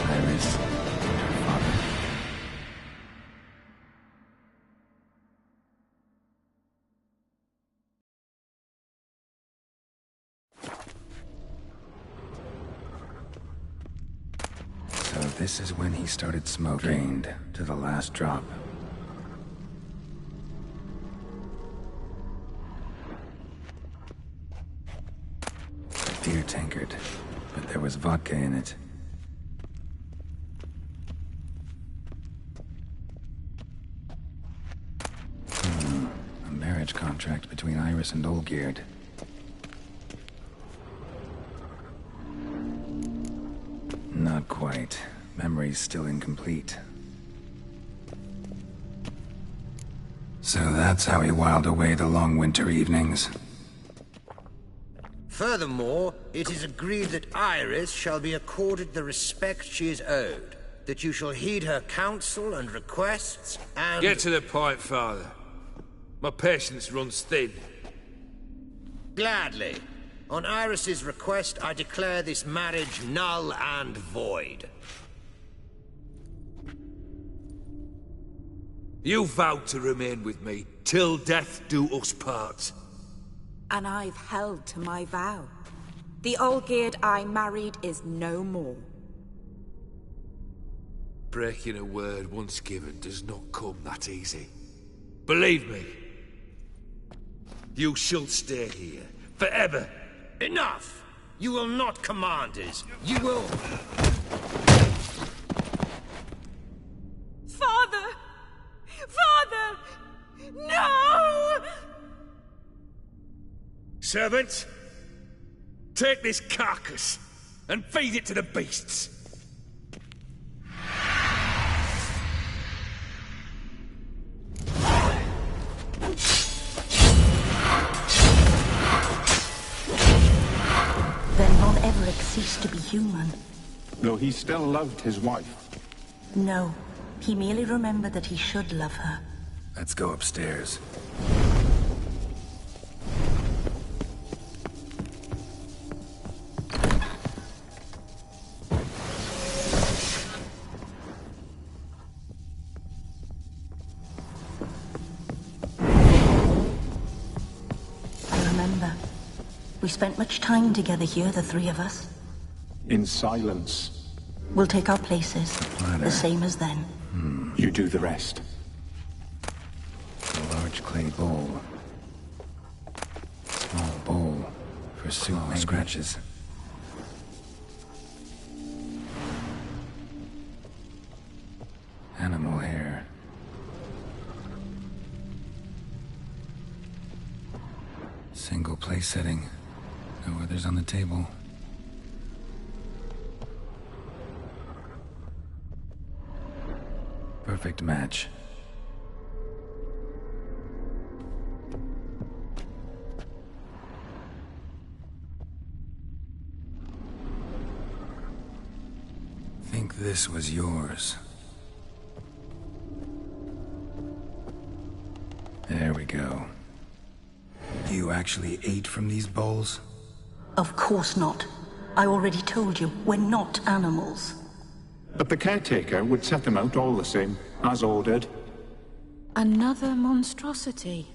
Iris, her father. So this is when he started smoking. Drained to the last drop. A beer tankard, but there was vodka in it. A marriage contract between Iris and Olgierd. Not quite. Memory's still incomplete. So that's how he whiled away the long winter evenings. Furthermore, it is agreed that Iris shall be accorded the respect she is owed, that you shall heed her counsel and requests, and... Get to the point, Father. My patience runs thin. Gladly. On Iris's request, I declare this marriage null and void. You vowed to remain with me till death do us part. And I've held to my vow. The Olgierd I married is no more. Breaking a word once given does not come that easy. Believe me. You shall stay here forever. Enough! You will not command us. You will... Father! Father! No! Servant, take this carcass and feed it to the beasts. Then Von Everett ceased to be human. Though he still loved his wife. No, he merely remembered that he should love her. Let's go upstairs. I remember. We spent much time together here, the three of us. In silence. We'll take our places, the same as then. You do the rest. A large clay bowl. Small bowl for small scratches. Animal hair. Single place setting. No others on the table. Perfect match. Think this was yours. There we go. You actually ate from these bowls? Of course not. I already told you, we're not animals. But the caretaker would set them out all the same, as ordered. Another monstrosity.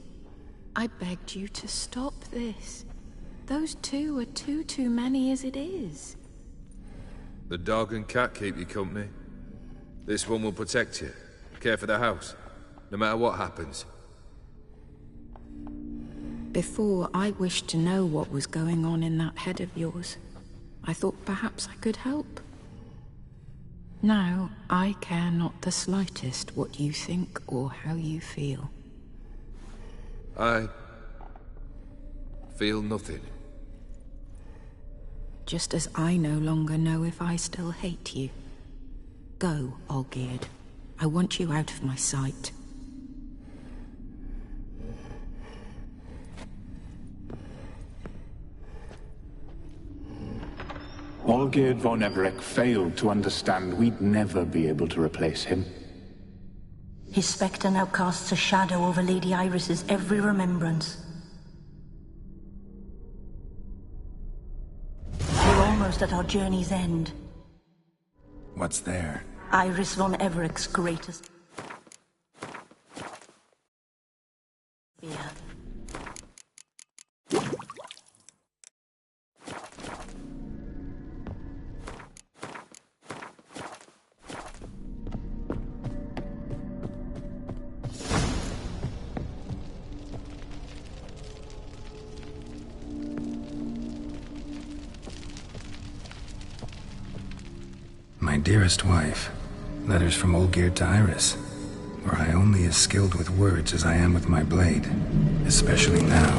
I begged you to stop this. Those two are too many as it is. The dog and cat keep you company. This one will protect you. Care for the house. No matter what happens. Before, I wished to know what was going on in that head of yours. I thought perhaps I could help. Now, I care not the slightest what you think or how you feel. I feel nothing. Just as I no longer know if I still hate you. Go, Olgierd. I want you out of my sight. Olgierd von Everec failed to understand we'd never be able to replace him. His spectre now casts a shadow over Lady Iris's every remembrance. We're almost at our journey's end. What's there? Iris von Everec's greatest fear. My dearest wife, letters from Olgierd to Iris. Were I only as skilled with words as I am with my blade, especially now,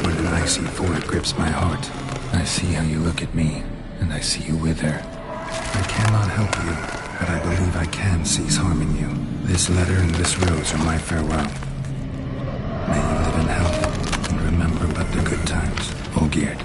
when an icy void grips my heart. I see how you look at me, and I see you wither. I cannot help you, but I believe I can cease harming you. This letter and this rose are my farewell. May you live in health, and remember but the good times, Olgierd.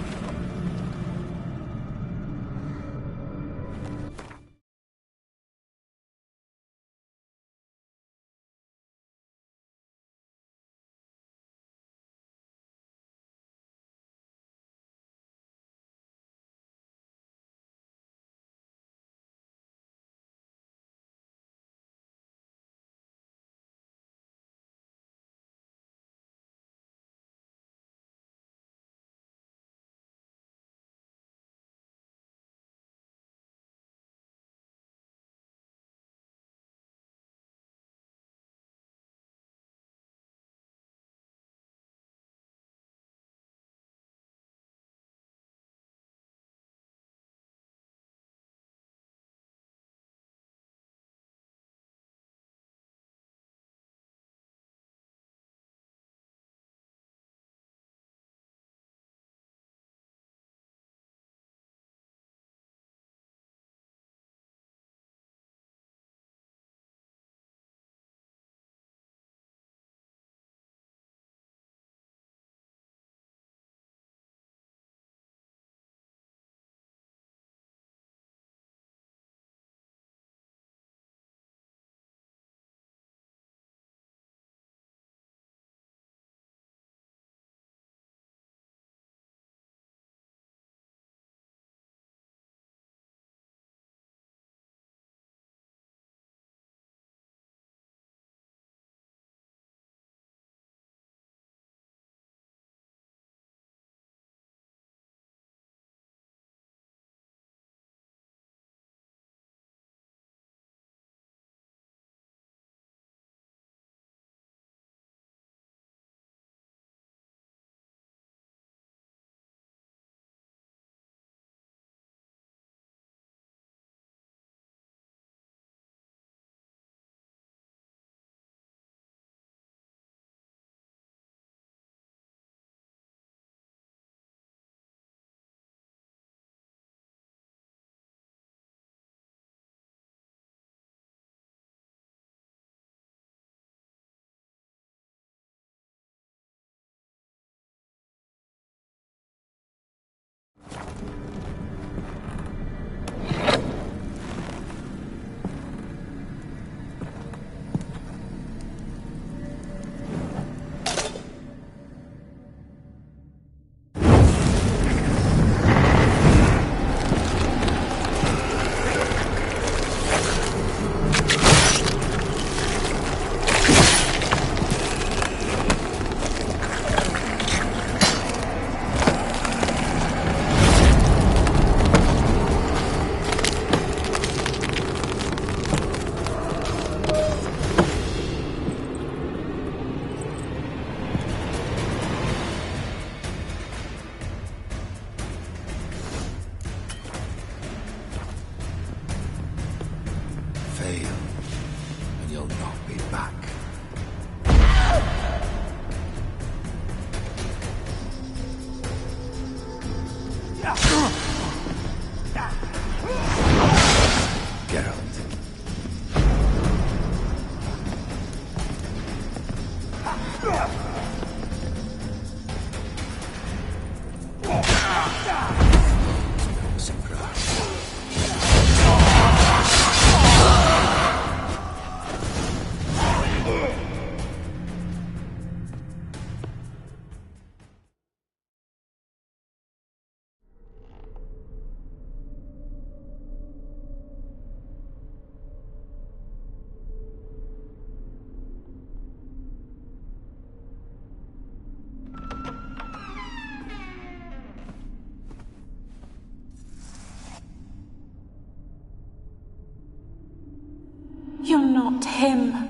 Not him.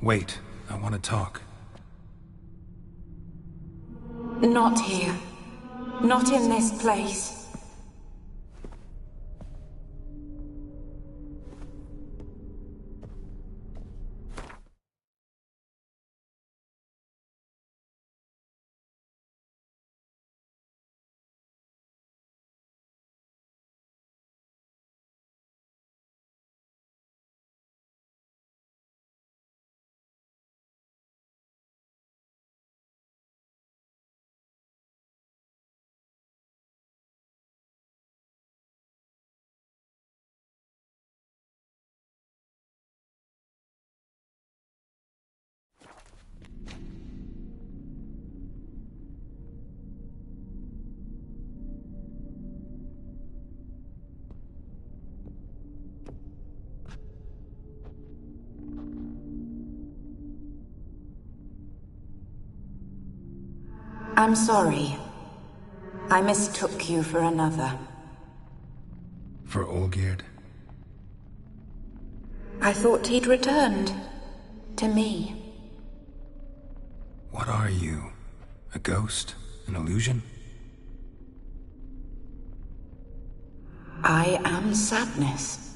Wait, I want to talk. Not here. Not in this place. I'm sorry. I mistook you for another. For Olgierd? I thought he'd returned. To me. What are you? A ghost? An illusion? I am sadness.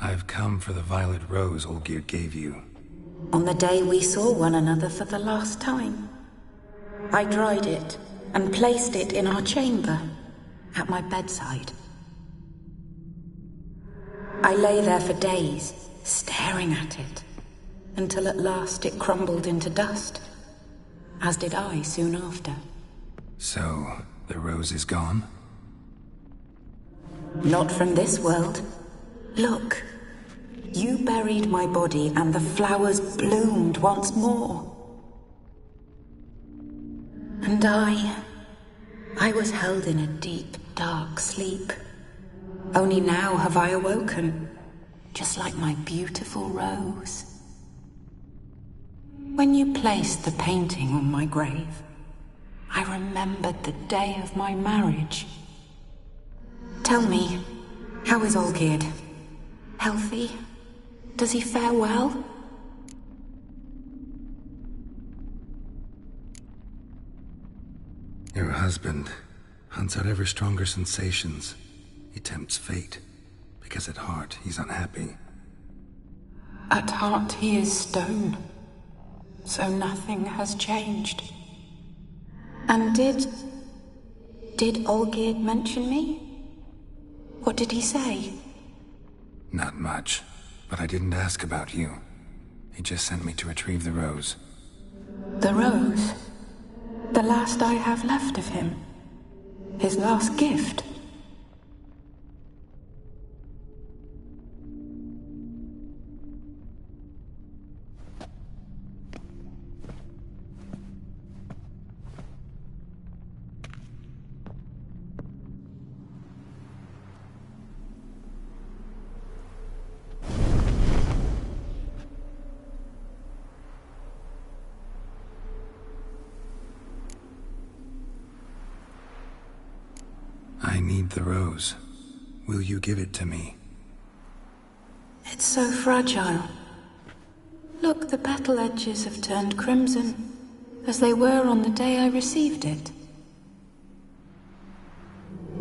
I've come for the violet rose Olgierd gave you. On the day we saw one another for the last time. I dried it and placed it in our chamber, at my bedside. I lay there for days, staring at it, until at last it crumbled into dust, as did I soon after. So, the rose is gone? Not from this world. Look. You buried my body and the flowers bloomed once more. And I was held in a deep, dark sleep. Only now have I awoken, just like my beautiful rose. When you placed the painting on my grave, I remembered the day of my marriage. Tell me, how is Olgierd? Healthy? Does he fare well? Your husband hunts out ever stronger sensations. He tempts fate, because at heart he's unhappy. At heart he is stone, so nothing has changed. And did Olgierd mention me? What did he say? Not much, but I didn't ask about you. He just sent me to retrieve the rose. The rose? The last I have left of him? His last gift? I need the rose. Will you give it to me? It's so fragile. Look, the petal edges have turned crimson, as they were on the day I received it.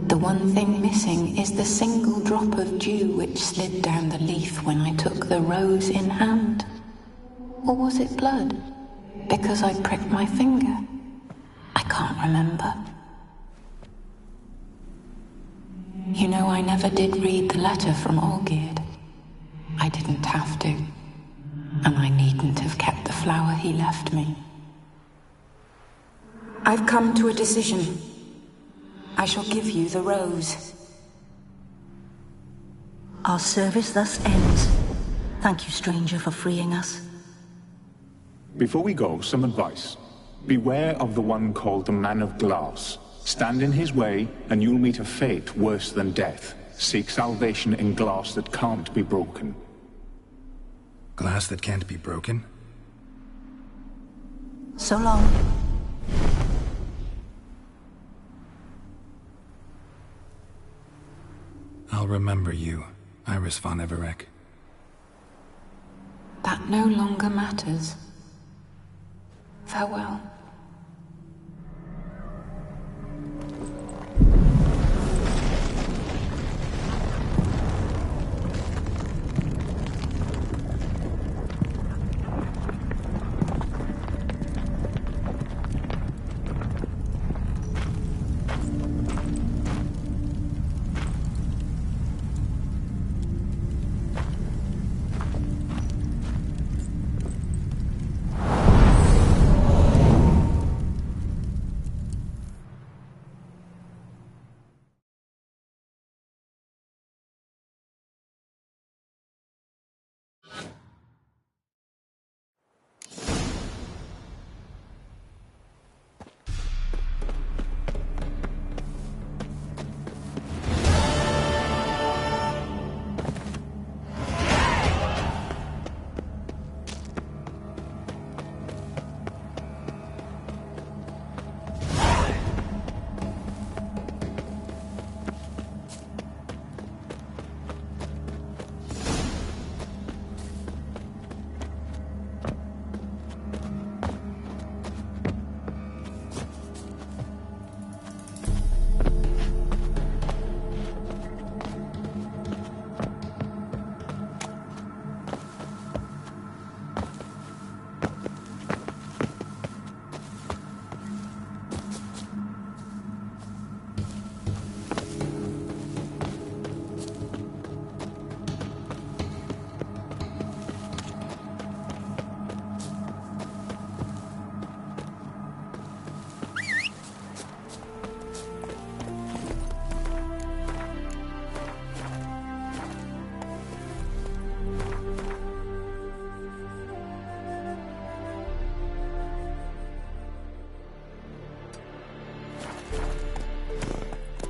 The one thing missing is the single drop of dew which slid down the leaf when I took the rose in hand. Or was it blood? Because I pricked my finger? I can't remember. You know, I never did read the letter from Olgierd. I didn't have to. And I needn't have kept the flower he left me. I've come to a decision. I shall give you the rose. Our service thus ends. Thank you, stranger, for freeing us. Before we go, some advice. Beware of the one called the Man of Glass. Stand in his way, and you'll meet a fate worse than death. Seek salvation in glass that can't be broken. Glass that can't be broken? So long. I'll remember you, Iris von Everec. That no longer matters. Farewell.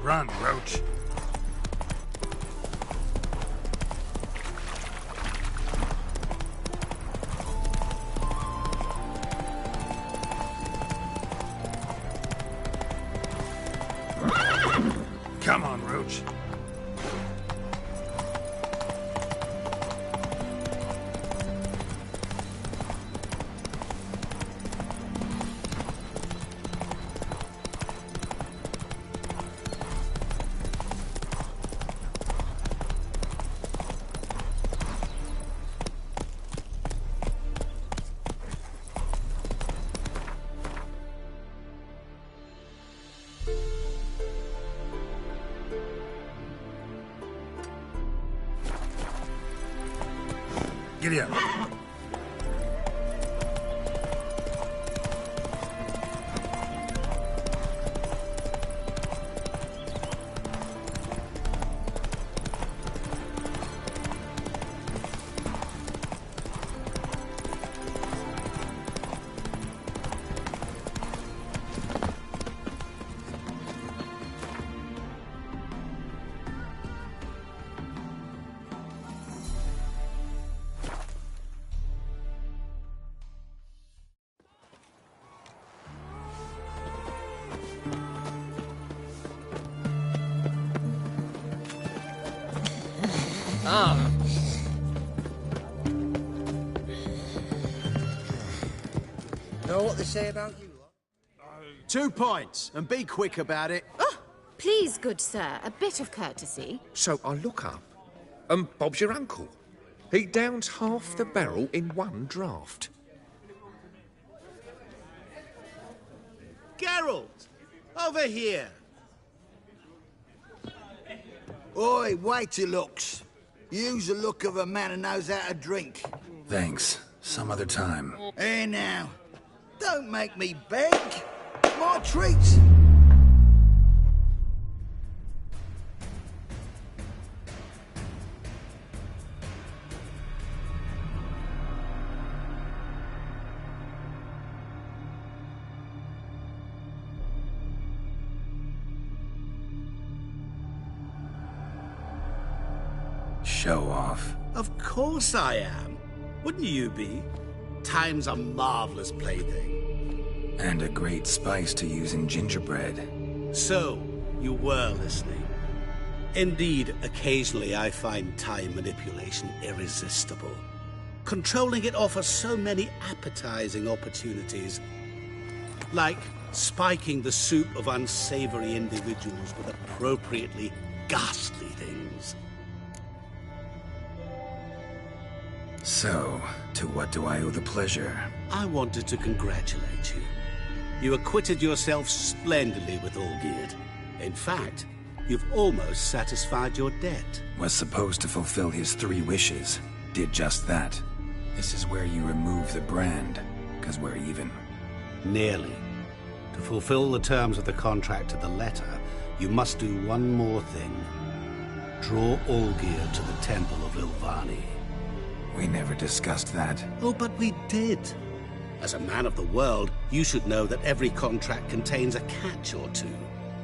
Run, Roach. Come on, Roach. Giddy up. Know what they say about you? 2 points, and be quick about it. Oh, please, good sir, a bit of courtesy. So I look up, and Bob's your uncle. He downs half the barrel in one draught. Geralt! Over here! Oi, wait your looks. Use the look of a man who knows how to drink. Thanks. Some other time. Here now. Don't make me beg. More treats. Show off. Of course I am. Wouldn't you be? Time's a marvelous plaything. And a great spice to use in gingerbread. So, you were listening. Indeed, occasionally I find time manipulation irresistible. Controlling it offers so many appetizing opportunities, like spiking the soup of unsavory individuals with appropriately ghastly things. So, to what do I owe the pleasure? I wanted to congratulate you. You acquitted yourself splendidly with Olgierd. In fact, you've almost satisfied your debt. Was supposed to fulfill his 3 wishes. Did just that. This is where you remove the brand, because we're even. Nearly. To fulfill the terms of the contract to the letter, you must do one more thing. Draw Olgierd to the Temple of Ilvani. We never discussed that. Oh, but we did. As a man of the world, you should know that every contract contains a catch or two.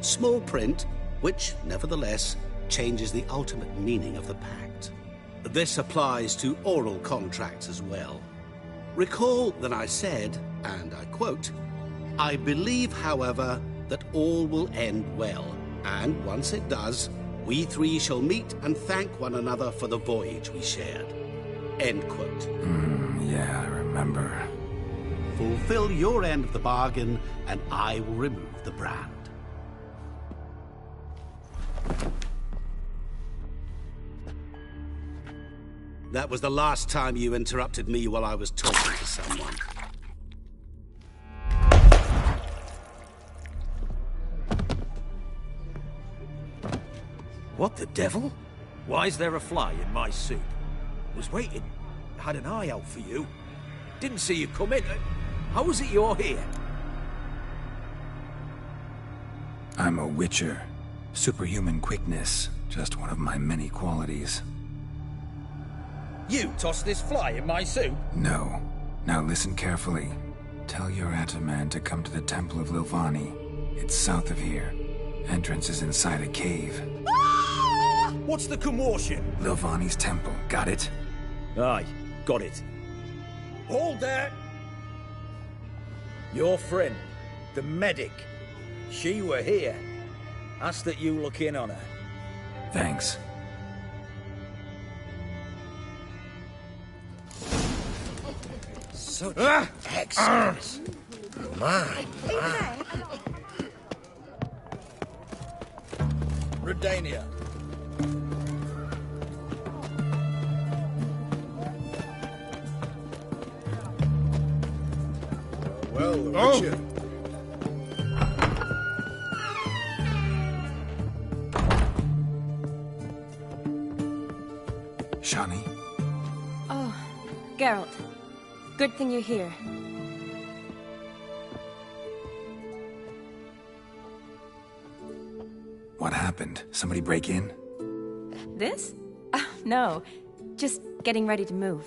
Small print, which, nevertheless, changes the ultimate meaning of the pact. This applies to oral contracts as well. Recall that I said, and I quote, "I believe, however, that all will end well, and once it does, we 3 shall meet and thank one another for the voyage we shared." End quote. Yeah, I remember. Fulfill your end of the bargain, and I will remove the brand. That was the last time you interrupted me while I was talking to someone. What the devil? Why is there a fly in my soup? Was waiting. Had an eye out for you. Didn't see you come in. How is it you're here? I'm a witcher. Superhuman quickness. Just one of my many qualities. You tossed this fly in my soup? No. Now listen carefully. Tell your Ataman to come to the Temple of Lilvani. It's south of here. Entrance is inside a cave. What's the commotion? Lilvani's temple. Got it? Aye, got it. Hold there! Your friend, the medic. She were here. Ask that you look in on her. Thanks. Such excellence. My. Redania. Well, Richard. Shani? Oh, Geralt. Good thing you're here. What happened? Somebody break in? This? No. Just getting ready to move.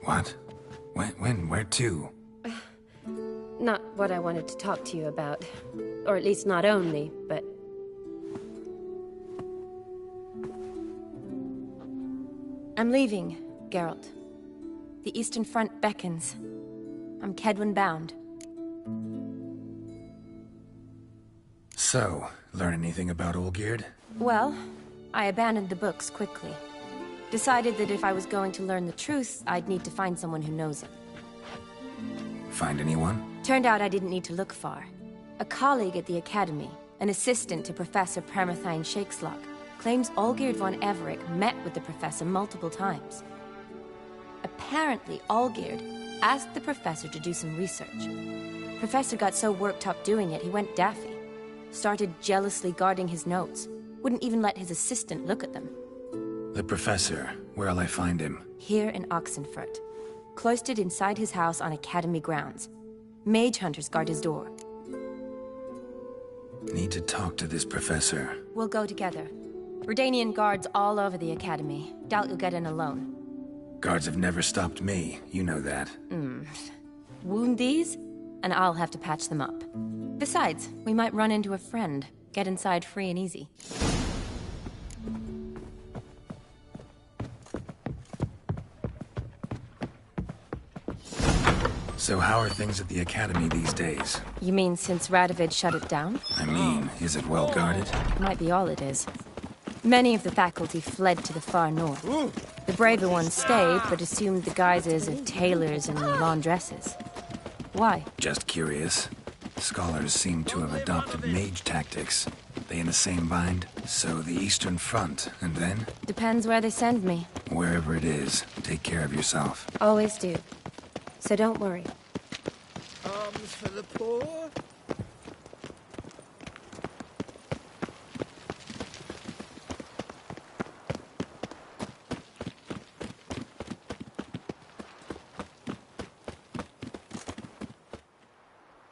What? When? Where to? Not what I wanted to talk to you about. Or at least not only, but... I'm leaving, Geralt. The Eastern Front beckons. I'm Kedwen bound. So, learn anything about Olgierd? Well, I abandoned the books quickly. Decided that if I was going to learn the truth, I'd need to find someone who knows it. Find anyone? Turned out I didn't need to look far. A colleague at the Academy, an assistant to Professor Premathine Shakeslok, claims Olgierd von Everec met with the professor multiple times. Apparently, Olgierd asked the professor to do some research. Professor got so worked up doing it, he went daffy. Started jealously guarding his notes. Wouldn't even let his assistant look at them. The professor. Where'll I find him? Here in Oxenfurt. Cloistered inside his house on Academy grounds. Mage hunters guard his door. Need to talk to this professor. We'll go together. Redanian guards all over the Academy. Doubt you'll get in alone. Guards have never stopped me. You know that. Wound these, and I'll have to patch them up. Besides, we might run into a friend. Get inside free and easy. So how are things at the Academy these days? You mean since Radovid shut it down? I mean, is it well guarded? Might be all it is. Many of the faculty fled to the far north. The braver ones stayed, but assumed the guises of tailors and laundresses. Why? Just curious. Scholars seem to have adopted mage tactics. They in the same bind? So the Eastern Front, and then? Depends where they send me. Wherever it is, take care of yourself. Always do. So don't worry. Arms for the poor.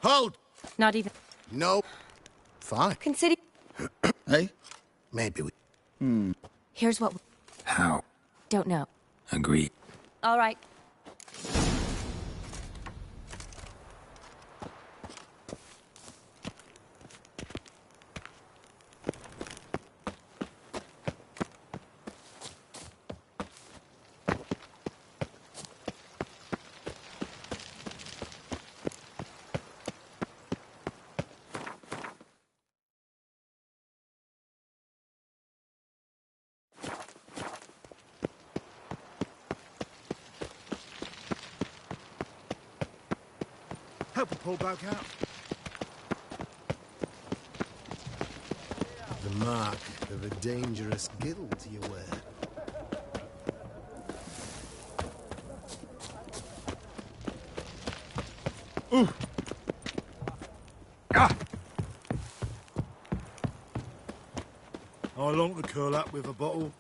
Hold! Not even... No. Fine. Consider... Hey? Maybe we... Here's what... How? Don't know. Agreed. All right. Help her pull back out. The mark of a dangerous guild you wear. Ooh. Ah. I long to curl up with a bottle.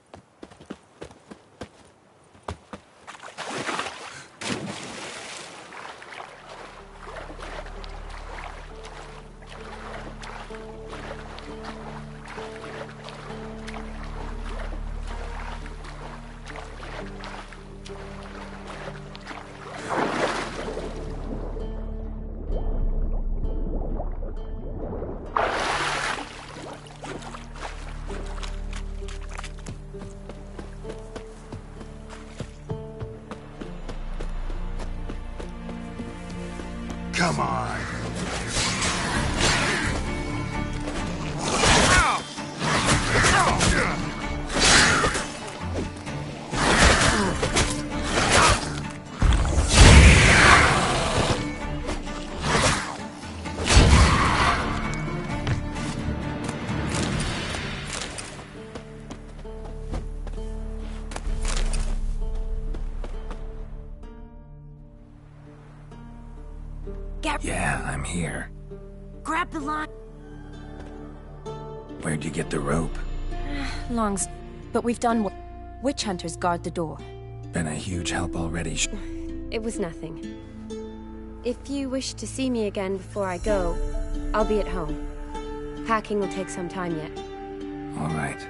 Come on. Yeah, I'm here. Grab the line. Where'd you get the rope? But we've done what... Witch hunters guard the door. Been a huge help already. It was nothing. If you wish to see me again before I go, I'll be at home. Packing will take some time yet. All right.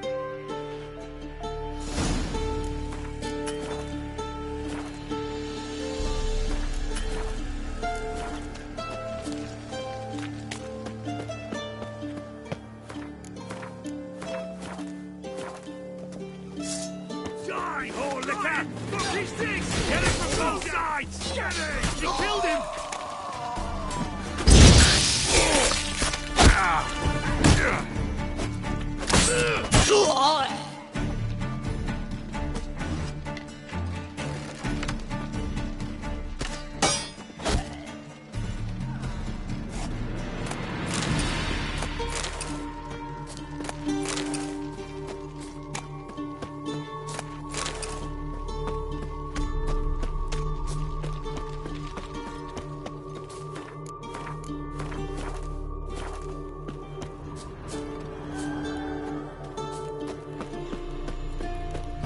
Oh, look out! Look, these things! Get it from both sides! Get it! You killed him!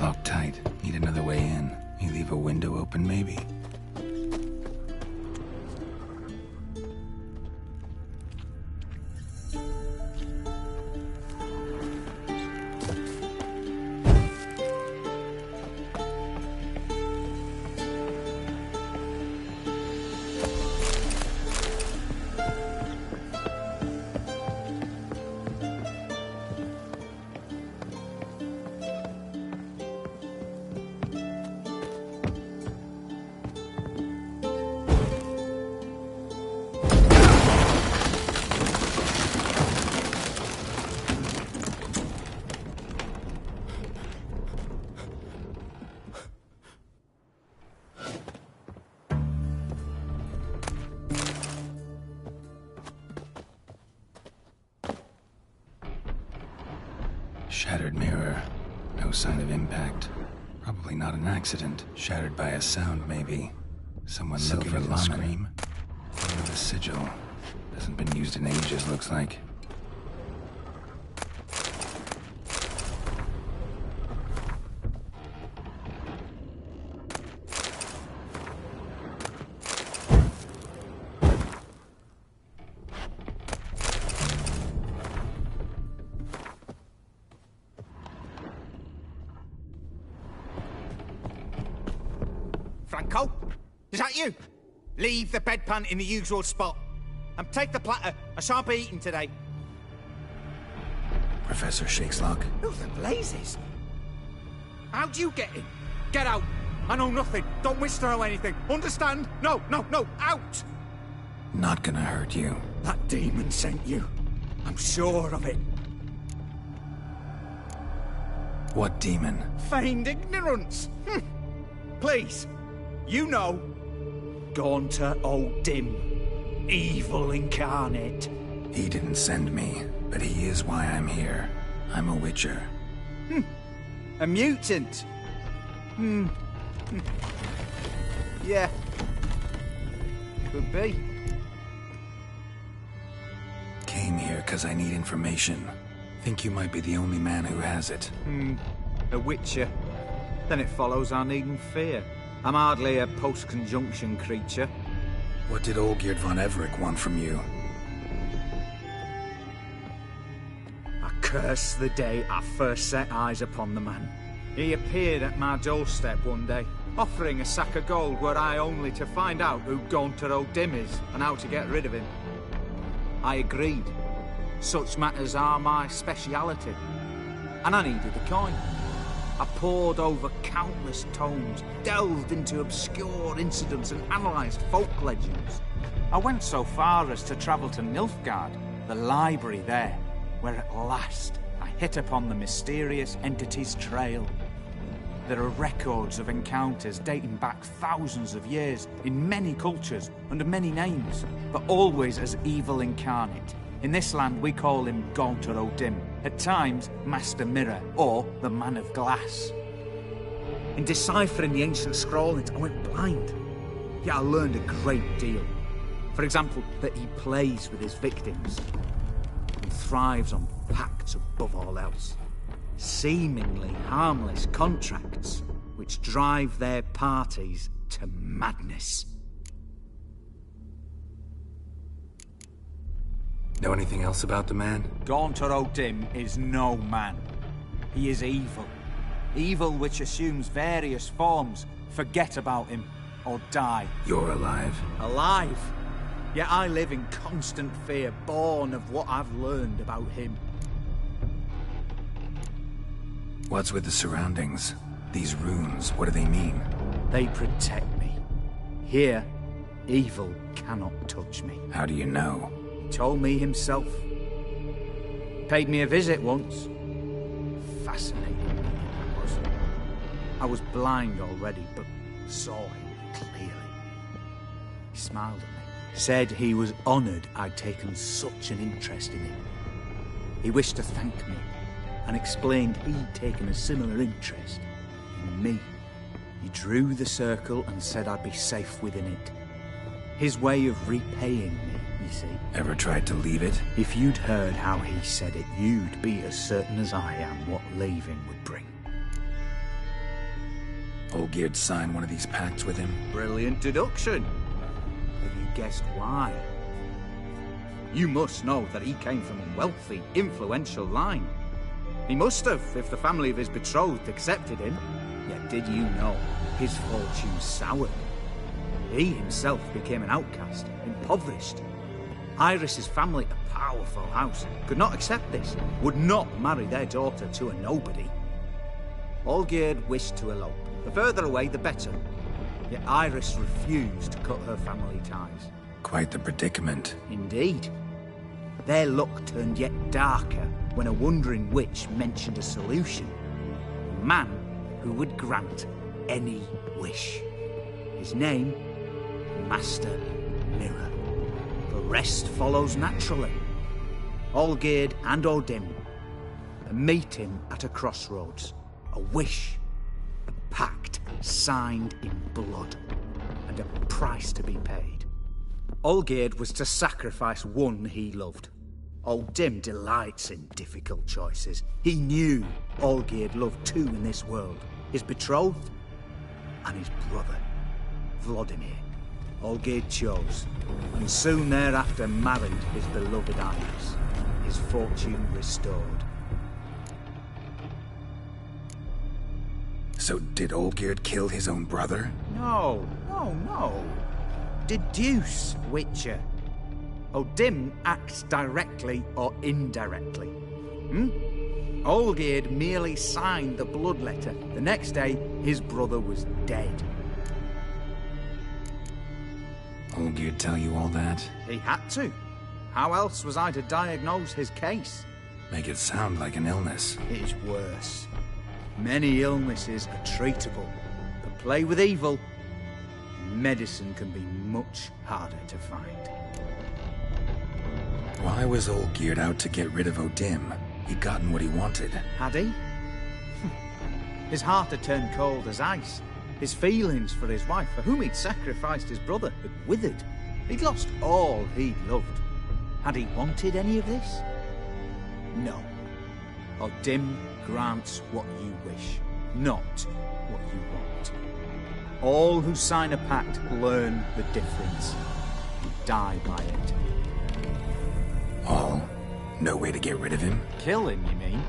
Locked tight. Need another way in. You leave a window open, maybe? Shattered mirror. No sign of impact. Probably not an accident. Shattered by a sound, maybe. Someone looking at the scream. Under the sigil. Hasn't been used in ages, looks like. Franco? Is that you? Leave the bedpan in the usual spot. And take the platter. I shan't be eating today. Professor Shakeslock. Who the blazes? How'd you get in? Get out. I know nothing. Don't wish to know anything. Understand? No, no, no. Out! Not gonna hurt you. That demon sent you. I'm sure of it. What demon? Feigned ignorance. Please. You know. Gaunter O'Dim. Evil incarnate. He didn't send me, but he is why I'm here. I'm a witcher. A mutant. Yeah. Could be. Came here because I need information. Think you might be the only man who has it. A witcher. Then it follows I needn't fear. I'm hardly a post-conjunction creature. What did Olgierd von Everec want from you? I curse the day I first set eyes upon the man. He appeared at my doorstep one day, offering a sack of gold were I only to find out who Gaunter O'Dim is and how to get rid of him. I agreed. Such matters are my speciality. And I needed the coin. I pored over countless tomes, delved into obscure incidents and analysed folk legends. I went so far as to travel to Nilfgaard, the library there, where at last I hit upon the mysterious entity's trail. There are records of encounters dating back thousands of years in many cultures under many names, but always as evil incarnate. In this land, we call him Gaunter O'Dim, at times Master Mirror, or the Man of Glass. In deciphering the ancient scrollings, I went blind. Yet I learned a great deal. For example, that he plays with his victims and thrives on pacts above all else. Seemingly harmless contracts which drive their parties to madness. Know anything else about the man? Gaunter O'Dim is no man. He is evil. Evil which assumes various forms. Forget about him, or die. You're alive? Alive? Yet I live in constant fear, born of what I've learned about him. What's with the surroundings? These runes, what do they mean? They protect me. Here, evil cannot touch me. How do you know? Told me himself. Paid me a visit once. Fascinating it was. I was blind already, but saw him clearly. He smiled at me. Said he was honoured I'd taken such an interest in him. He wished to thank me, and explained he'd taken a similar interest in me. He drew the circle and said I'd be safe within it. His way of repaying me, you see. Ever tried to leave it? If you'd heard how he said it, you'd be as certain as I am what leaving would bring. Olgierd signed one of these pacts with him? Brilliant deduction. Have you guessed why? You must know that he came from a wealthy, influential line. He must have, if the family of his betrothed accepted him. Yet did you know his fortune soured? He himself became an outcast, impoverished. Iris's family, a powerful house, could not accept this, would not marry their daughter to a nobody. Olgierd wished to elope. The further away, the better. Yet Iris refused to cut her family ties. Quite the predicament. Indeed. Their luck turned yet darker when a wandering witch mentioned a solution. A man who would grant any wish. His name, Master Mirror. The rest follows naturally. Olgierd and O'Dim, the a meeting at a crossroads. A wish, a pact signed in blood, and a price to be paid. Olgierd was to sacrifice one he loved. Old Dim delights in difficult choices. He knew Olgierd loved two in this world, his betrothed and his brother, Vladimir. Olgierd chose, and soon thereafter married his beloved Iris, his fortune restored. So did Olgierd kill his own brother? No. Deduce, Witcher. Dim acts directly or indirectly. Olgierd merely signed the blood letter. The next day, his brother was dead. Olgierd tell you all that? He had to. How else was I to diagnose his case? Make it sound like an illness. It is worse. Many illnesses are treatable, but play with evil, medicine can be much harder to find. Why was Olgierd out to get rid of O'Dim? He'd gotten what he wanted. Had he? His heart had turned cold as ice. His feelings for his wife, for whom he'd sacrificed his brother, had withered. He'd lost all he'd loved. Had he wanted any of this? No. O'Dim grants what you wish, not what you want. All who sign a pact learn the difference and die by it. All? No way to get rid of him? Kill him, you mean?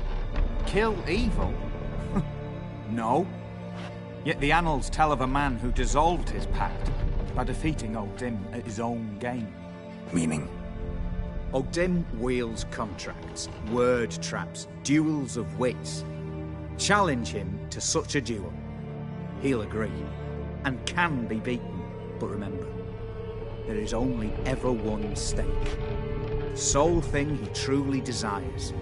Kill evil? No. Yet the annals tell of a man who dissolved his pact by defeating O'Dim at his own game. Meaning? O'Dim wields contracts, word traps, duels of wits. Challenge him to such a duel. He'll agree, and can be beaten. But remember, there is only ever one stake. The sole thing he truly desires.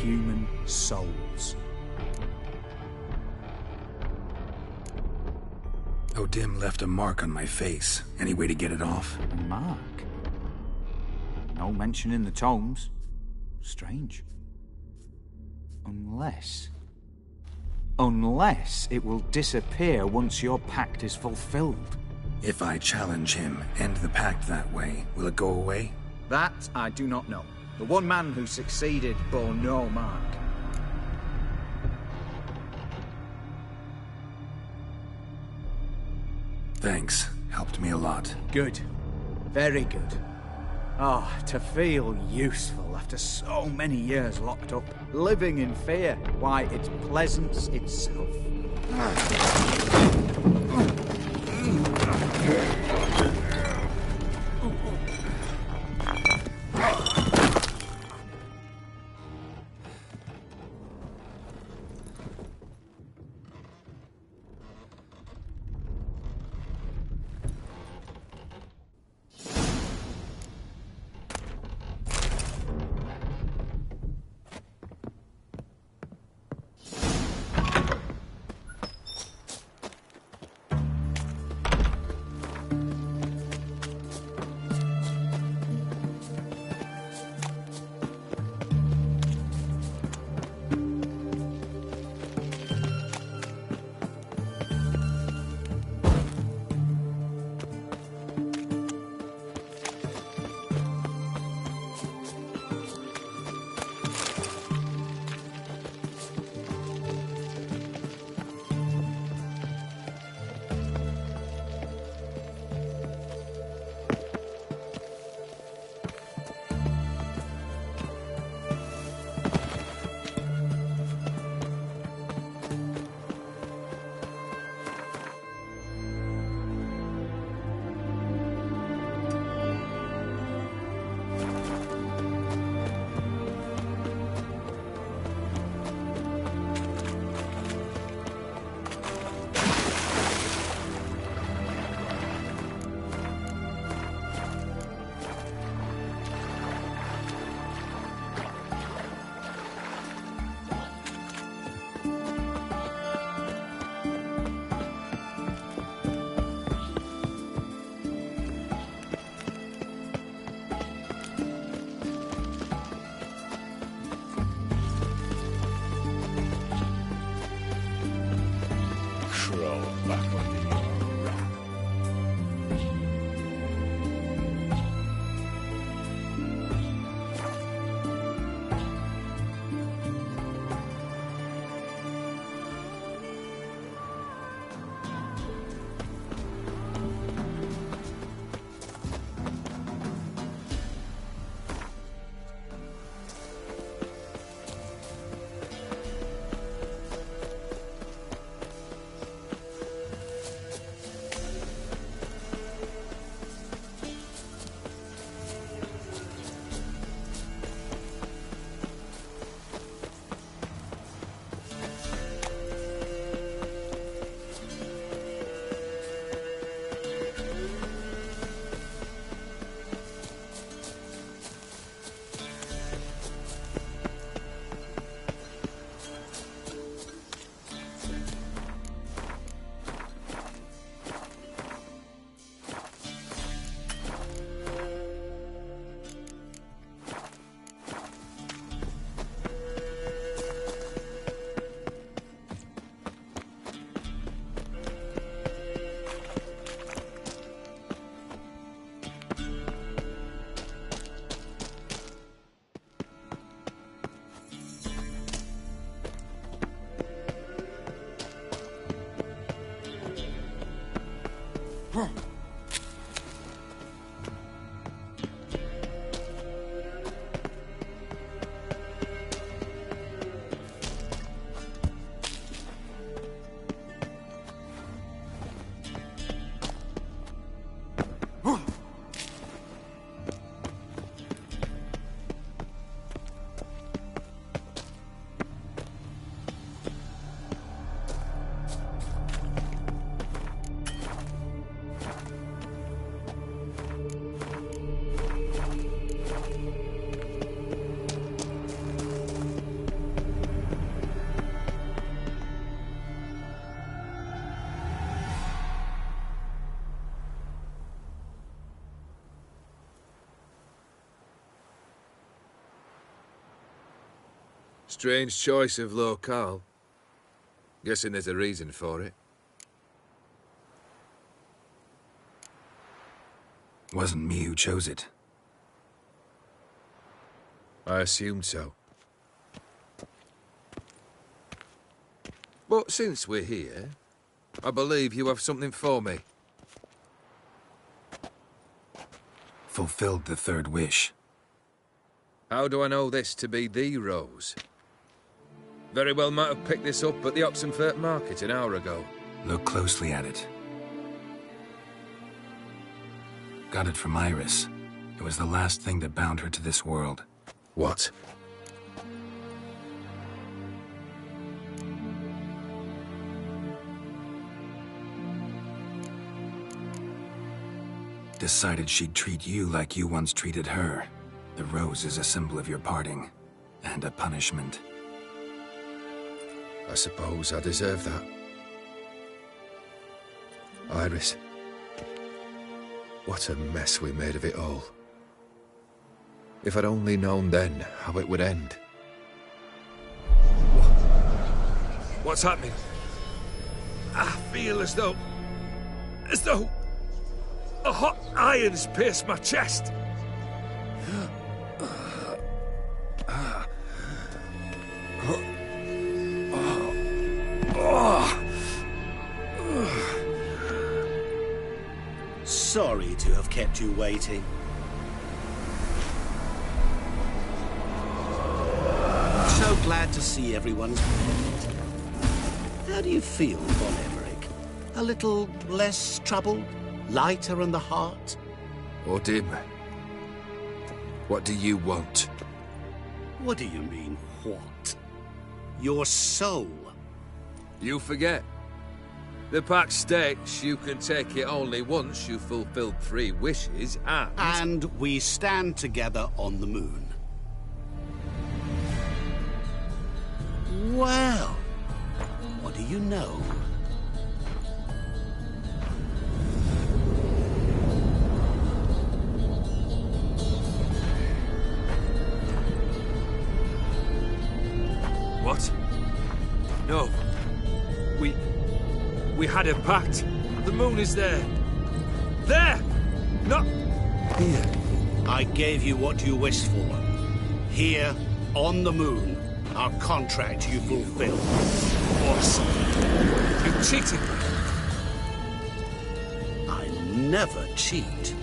Human souls. O'Dim left a mark on my face. Any way to get it off? A mark? No mention in the tomes. Strange. Unless it will disappear once your pact is fulfilled. If I challenge him, end the pact that way, will it go away? That I do not know. The one man who succeeded bore no mark. Thanks. Helped me a lot. Good. Very good. Oh, to feel useful after so many years locked up, living in fear. Why, it's pleasance itself. Strange choice of locale. Guessing there's a reason for it. Wasn't me who chose it. I assumed so. But since we're here, I believe you have something for me. Fulfilled the third wish. How do I know this to be the rose? Very well might have picked this up at the Oxenfurt market an hour ago. Look closely at it. Got it from Iris. It was the last thing that bound her to this world. What? Decided she'd treat you like you once treated her. The rose is a symbol of your parting, and a punishment. I suppose I deserve that. Iris. What a mess we made of it all. If I'd only known then how it would end. What's happening? I feel as though a hot iron's pierced my chest. Sorry to have kept you waiting. So glad to see everyone's made. How do you feel, Von Emmerich? A little less troubled? Lighter in the heart? Odim, what do you want? What do you mean, what? Your soul. You forget. The pact states you can take it only once you've fulfilled 3 wishes, and... And we stand together on the moon. Well, what do you know? What? No. We had a pact. The moon is there. There! Not here. I gave you what you wished for. Here, on the moon, our contract you fulfilled. Awesome. You cheated me. I never cheat.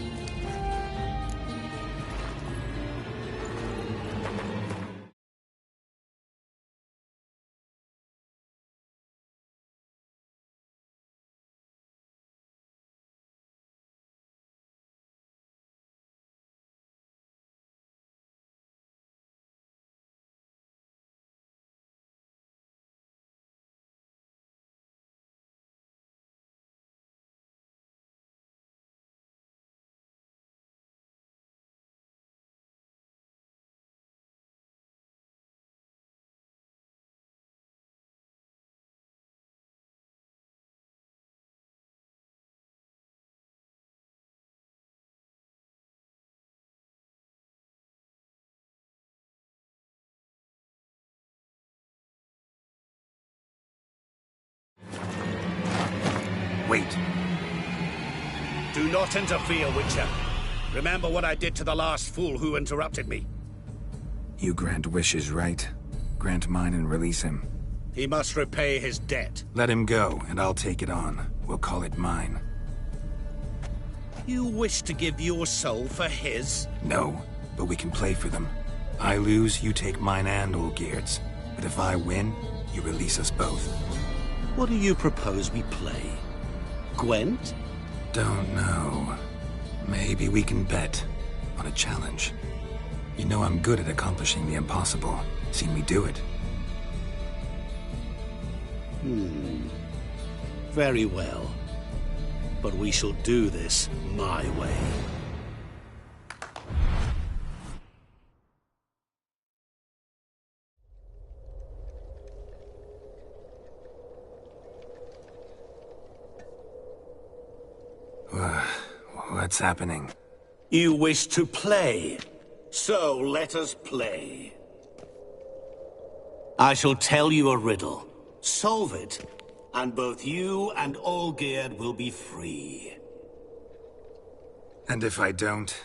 Wait. Do not interfere, Witcher. Remember what I did to the last fool who interrupted me. You grant wishes, right? Grant mine and release him. He must repay his debt. Let him go, and I'll take it on. We'll call it mine. You wish to give your soul for his? No, but we can play for them. I lose, you take mine and Olgierd's. But if I win, you release us both. What do you propose we play? Gwent? Don't know. Maybe we can bet on a challenge. You know I'm good at accomplishing the impossible. Seen me do it. Very well. But we shall do this my way. What's happening? You wish to play. So let us play. I shall tell you a riddle. Solve it, and both you and Olgierd will be free. And if I don't?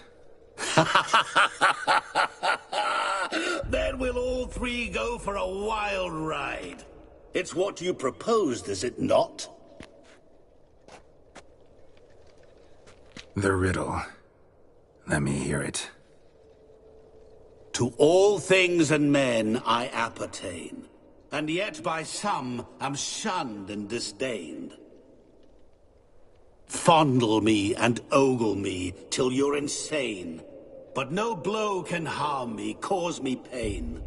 Then we'll all three go for a wild ride. It's what you proposed, is it not? The riddle. Let me hear it. To all things and men I appertain, and yet by some am shunned and disdained. Fondle me and ogle me till you're insane, but no blow can harm me, cause me pain.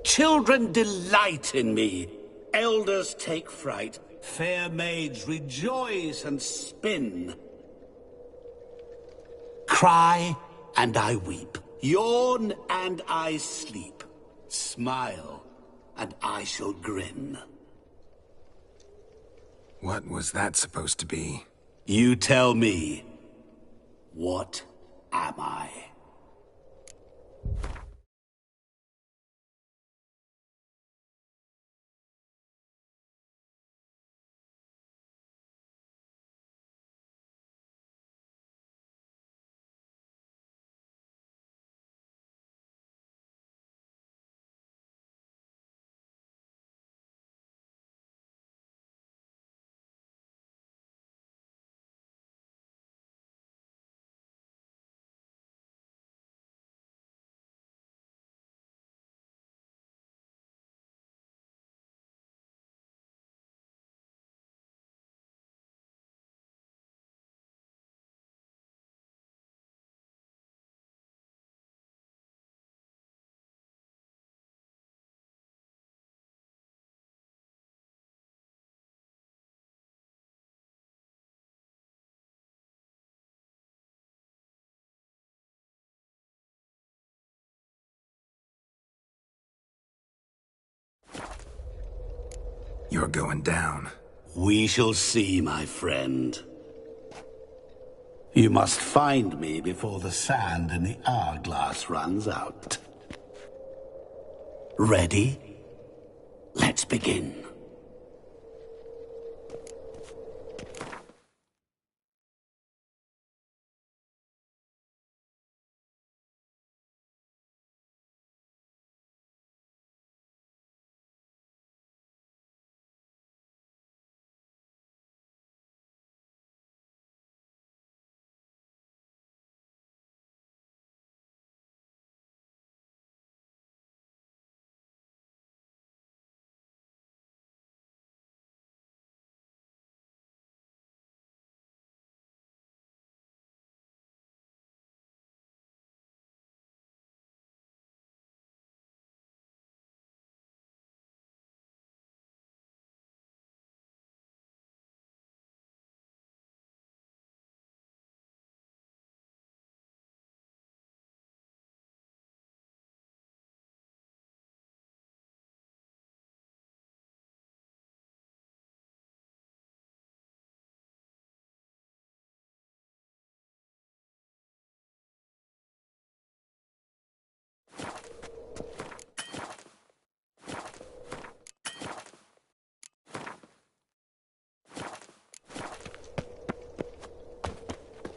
Children delight in me, elders take fright, fair maids rejoice and spin. Cry and I weep, yawn and I sleep, smile and I shall grin. What was that supposed to be? You tell me. What am I? You're going down. We shall see, my friend. You must find me before the sand in the hourglass runs out. Ready? Let's begin.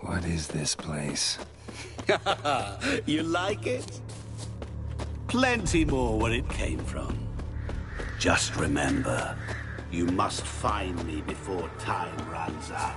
What is this place? You like it? Plenty more where it came from. Just remember, you must find me before time runs out.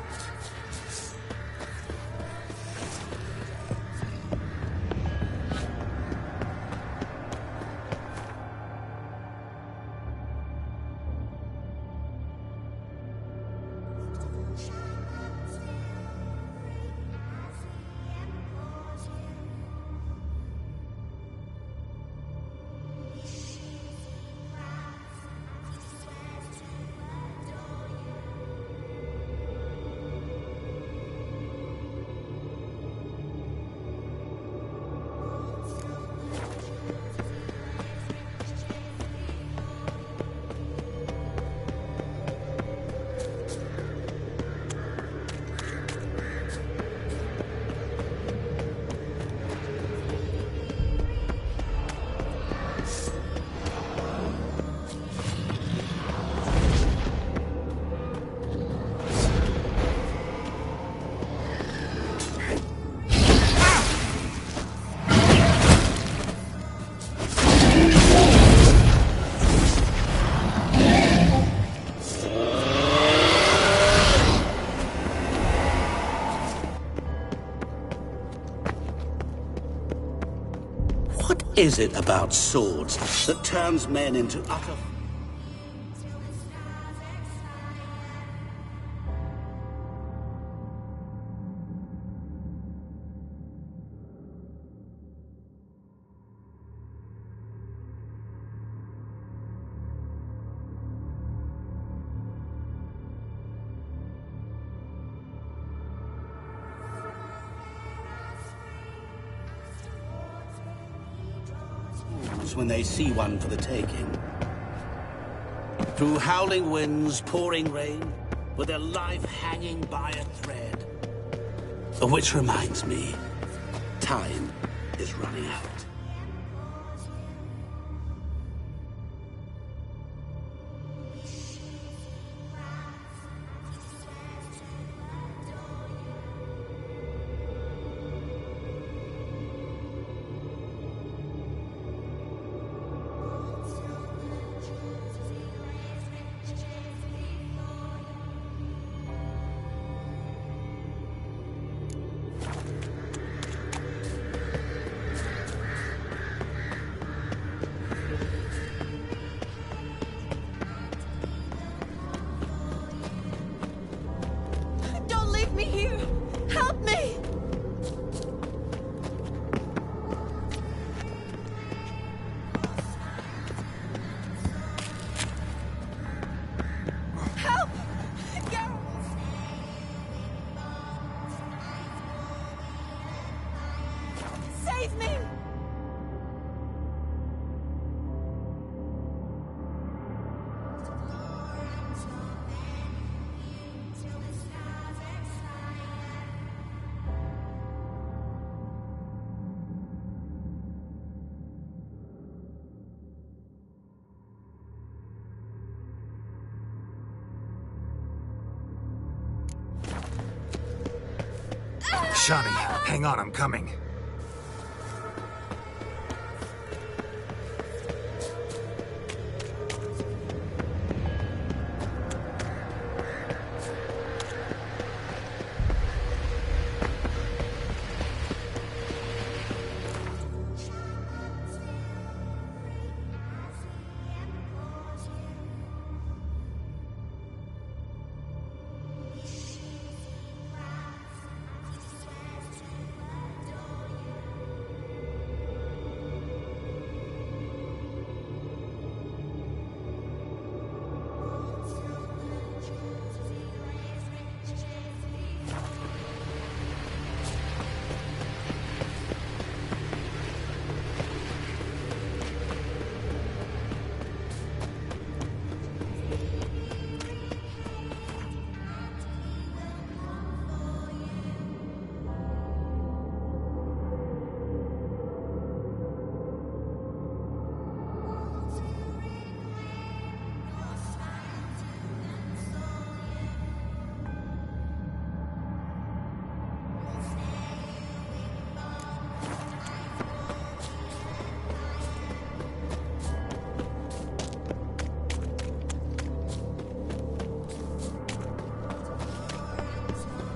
is it about swords that turns men into utter... when they see one for the taking. Through howling winds, pouring rain, with their life hanging by a thread. Which reminds me, time is running out. Shani, hang on, I'm coming.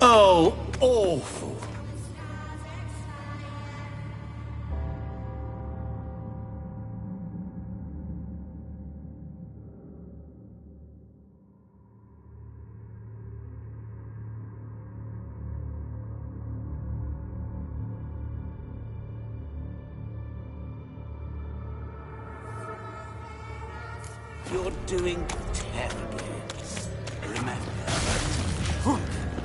Oh, awful. You're doing terribly. Remember,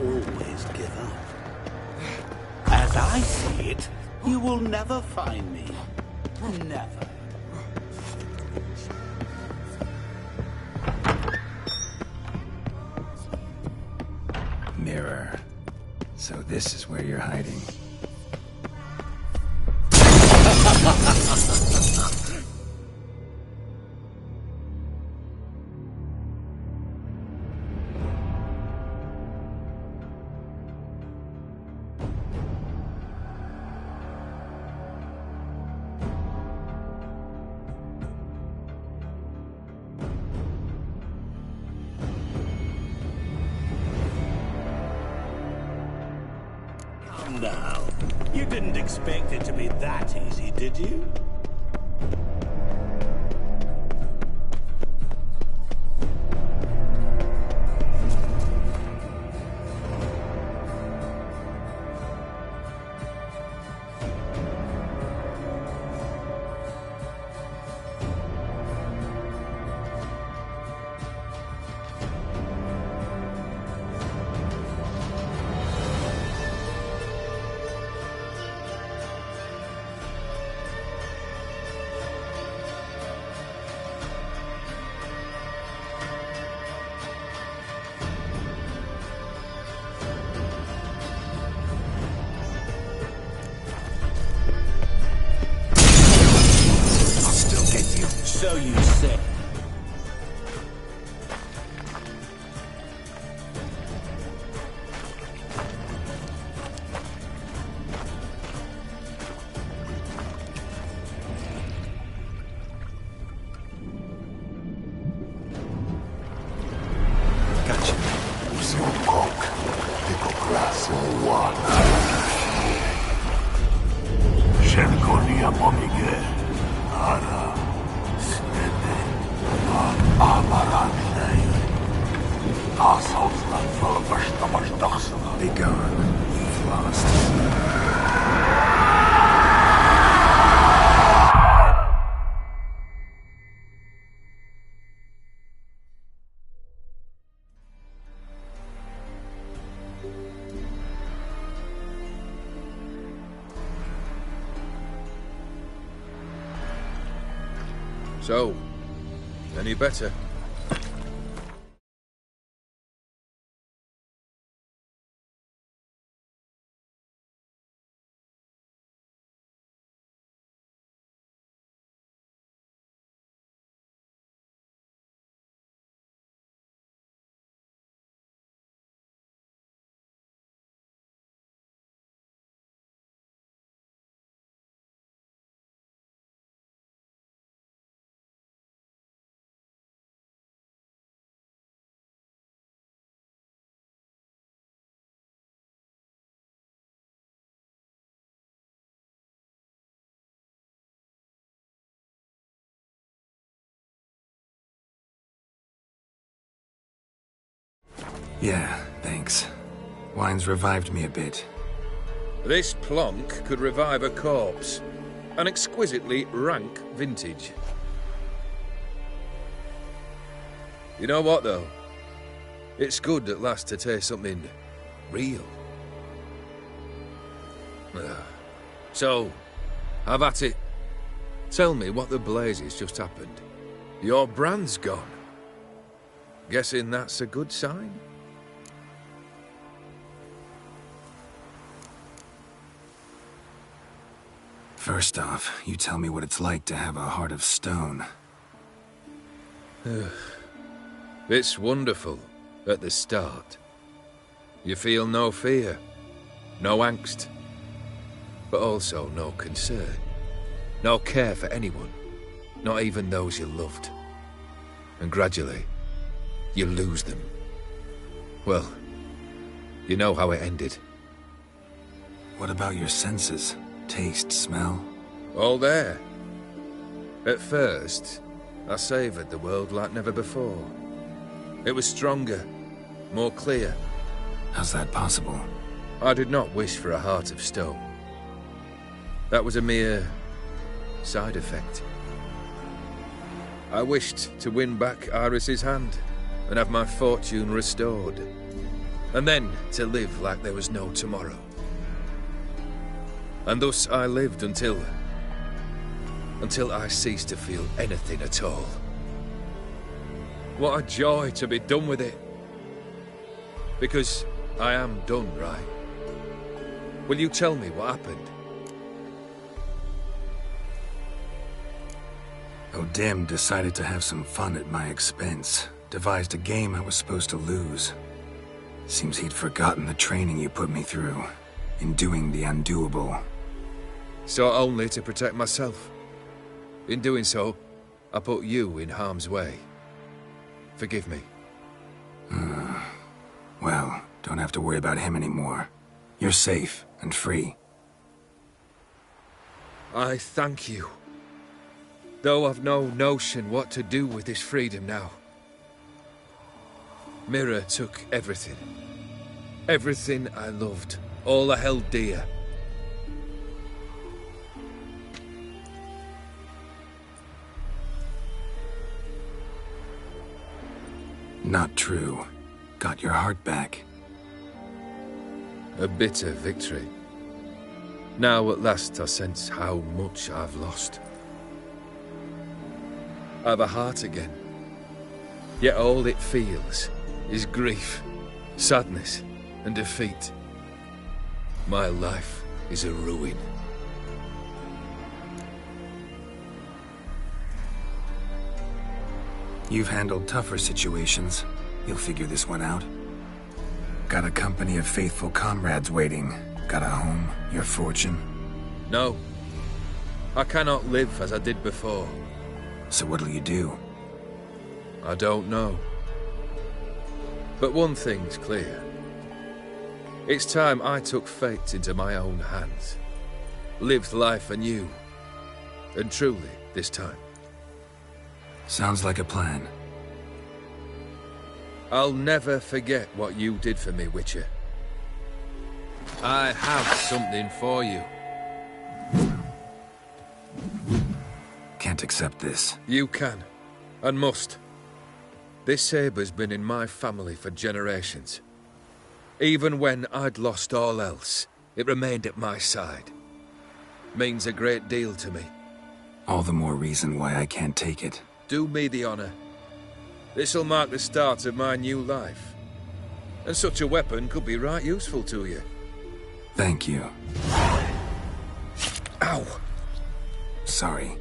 always give up. As I see it, you will never find me. Never. Mirror. So this is where you're hiding. Now, you didn't expect it to be that easy, did you? So you say. Be gone. You've lost. So, any better? Yeah, thanks. Wine's revived me a bit. This plonk could revive a corpse. An exquisitely rank vintage. You know what, though? It's good at last to taste something real. So, have at it. Tell me what the blazes just happened. Your brand's gone. Guessing that's a good sign? First off, you tell me what it's like to have a heart of stone. It's wonderful at the start. You feel no fear, no angst, but also no concern, no care for anyone, not even those you loved. And gradually, you lose them. Well, you know how it ended. What about your senses? Taste, smell? All there. At first, I savoured the world like never before. It was stronger, more clear. How's that possible? I did not wish for a heart of stone. That was a mere side effect. I wished to win back Iris's hand and have my fortune restored. And then to live like there was no tomorrow. And thus I lived until I ceased to feel anything at all. What a joy to be done with it. Because I am done, right? Will you tell me what happened? O'Dim decided to have some fun at my expense. Devised a game I was supposed to lose. Seems he'd forgotten the training you put me through. In doing the undoable. Sought only to protect myself. In doing so, I put you in harm's way. Forgive me. Well, don't have to worry about him anymore. You're safe and free. I thank you. Though I've no notion what to do with this freedom now. Mira took everything. Everything I loved. All I held dear. Not true. Got your heart back. A bitter victory. Now at last I sense how much I've lost. I've a heart again. Yet all it feels is grief, sadness, and defeat. My life is a ruin. You've handled tougher situations. You'll figure this one out. Got a company of faithful comrades waiting. Got a home, your fortune. No. I cannot live as I did before. So what'll you do? I don't know. But one thing's clear. It's time I took fate into my own hands. Lived life anew. And truly, this time. Sounds like a plan. I'll never forget what you did for me, Witcher. I have something for you. Can't accept this. You can, and must. This sabre's been in my family for generations. Even when I'd lost all else, it remained at my side. Means a great deal to me. All the more reason why I can't take it. Do me the honor. This'll mark the start of my new life. And such a weapon could be right useful to you. Thank you. Ow! Sorry.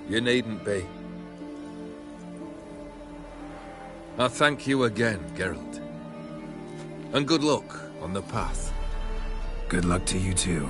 You needn't be. I thank you again, Geralt. And good luck on the path. Good luck to you too.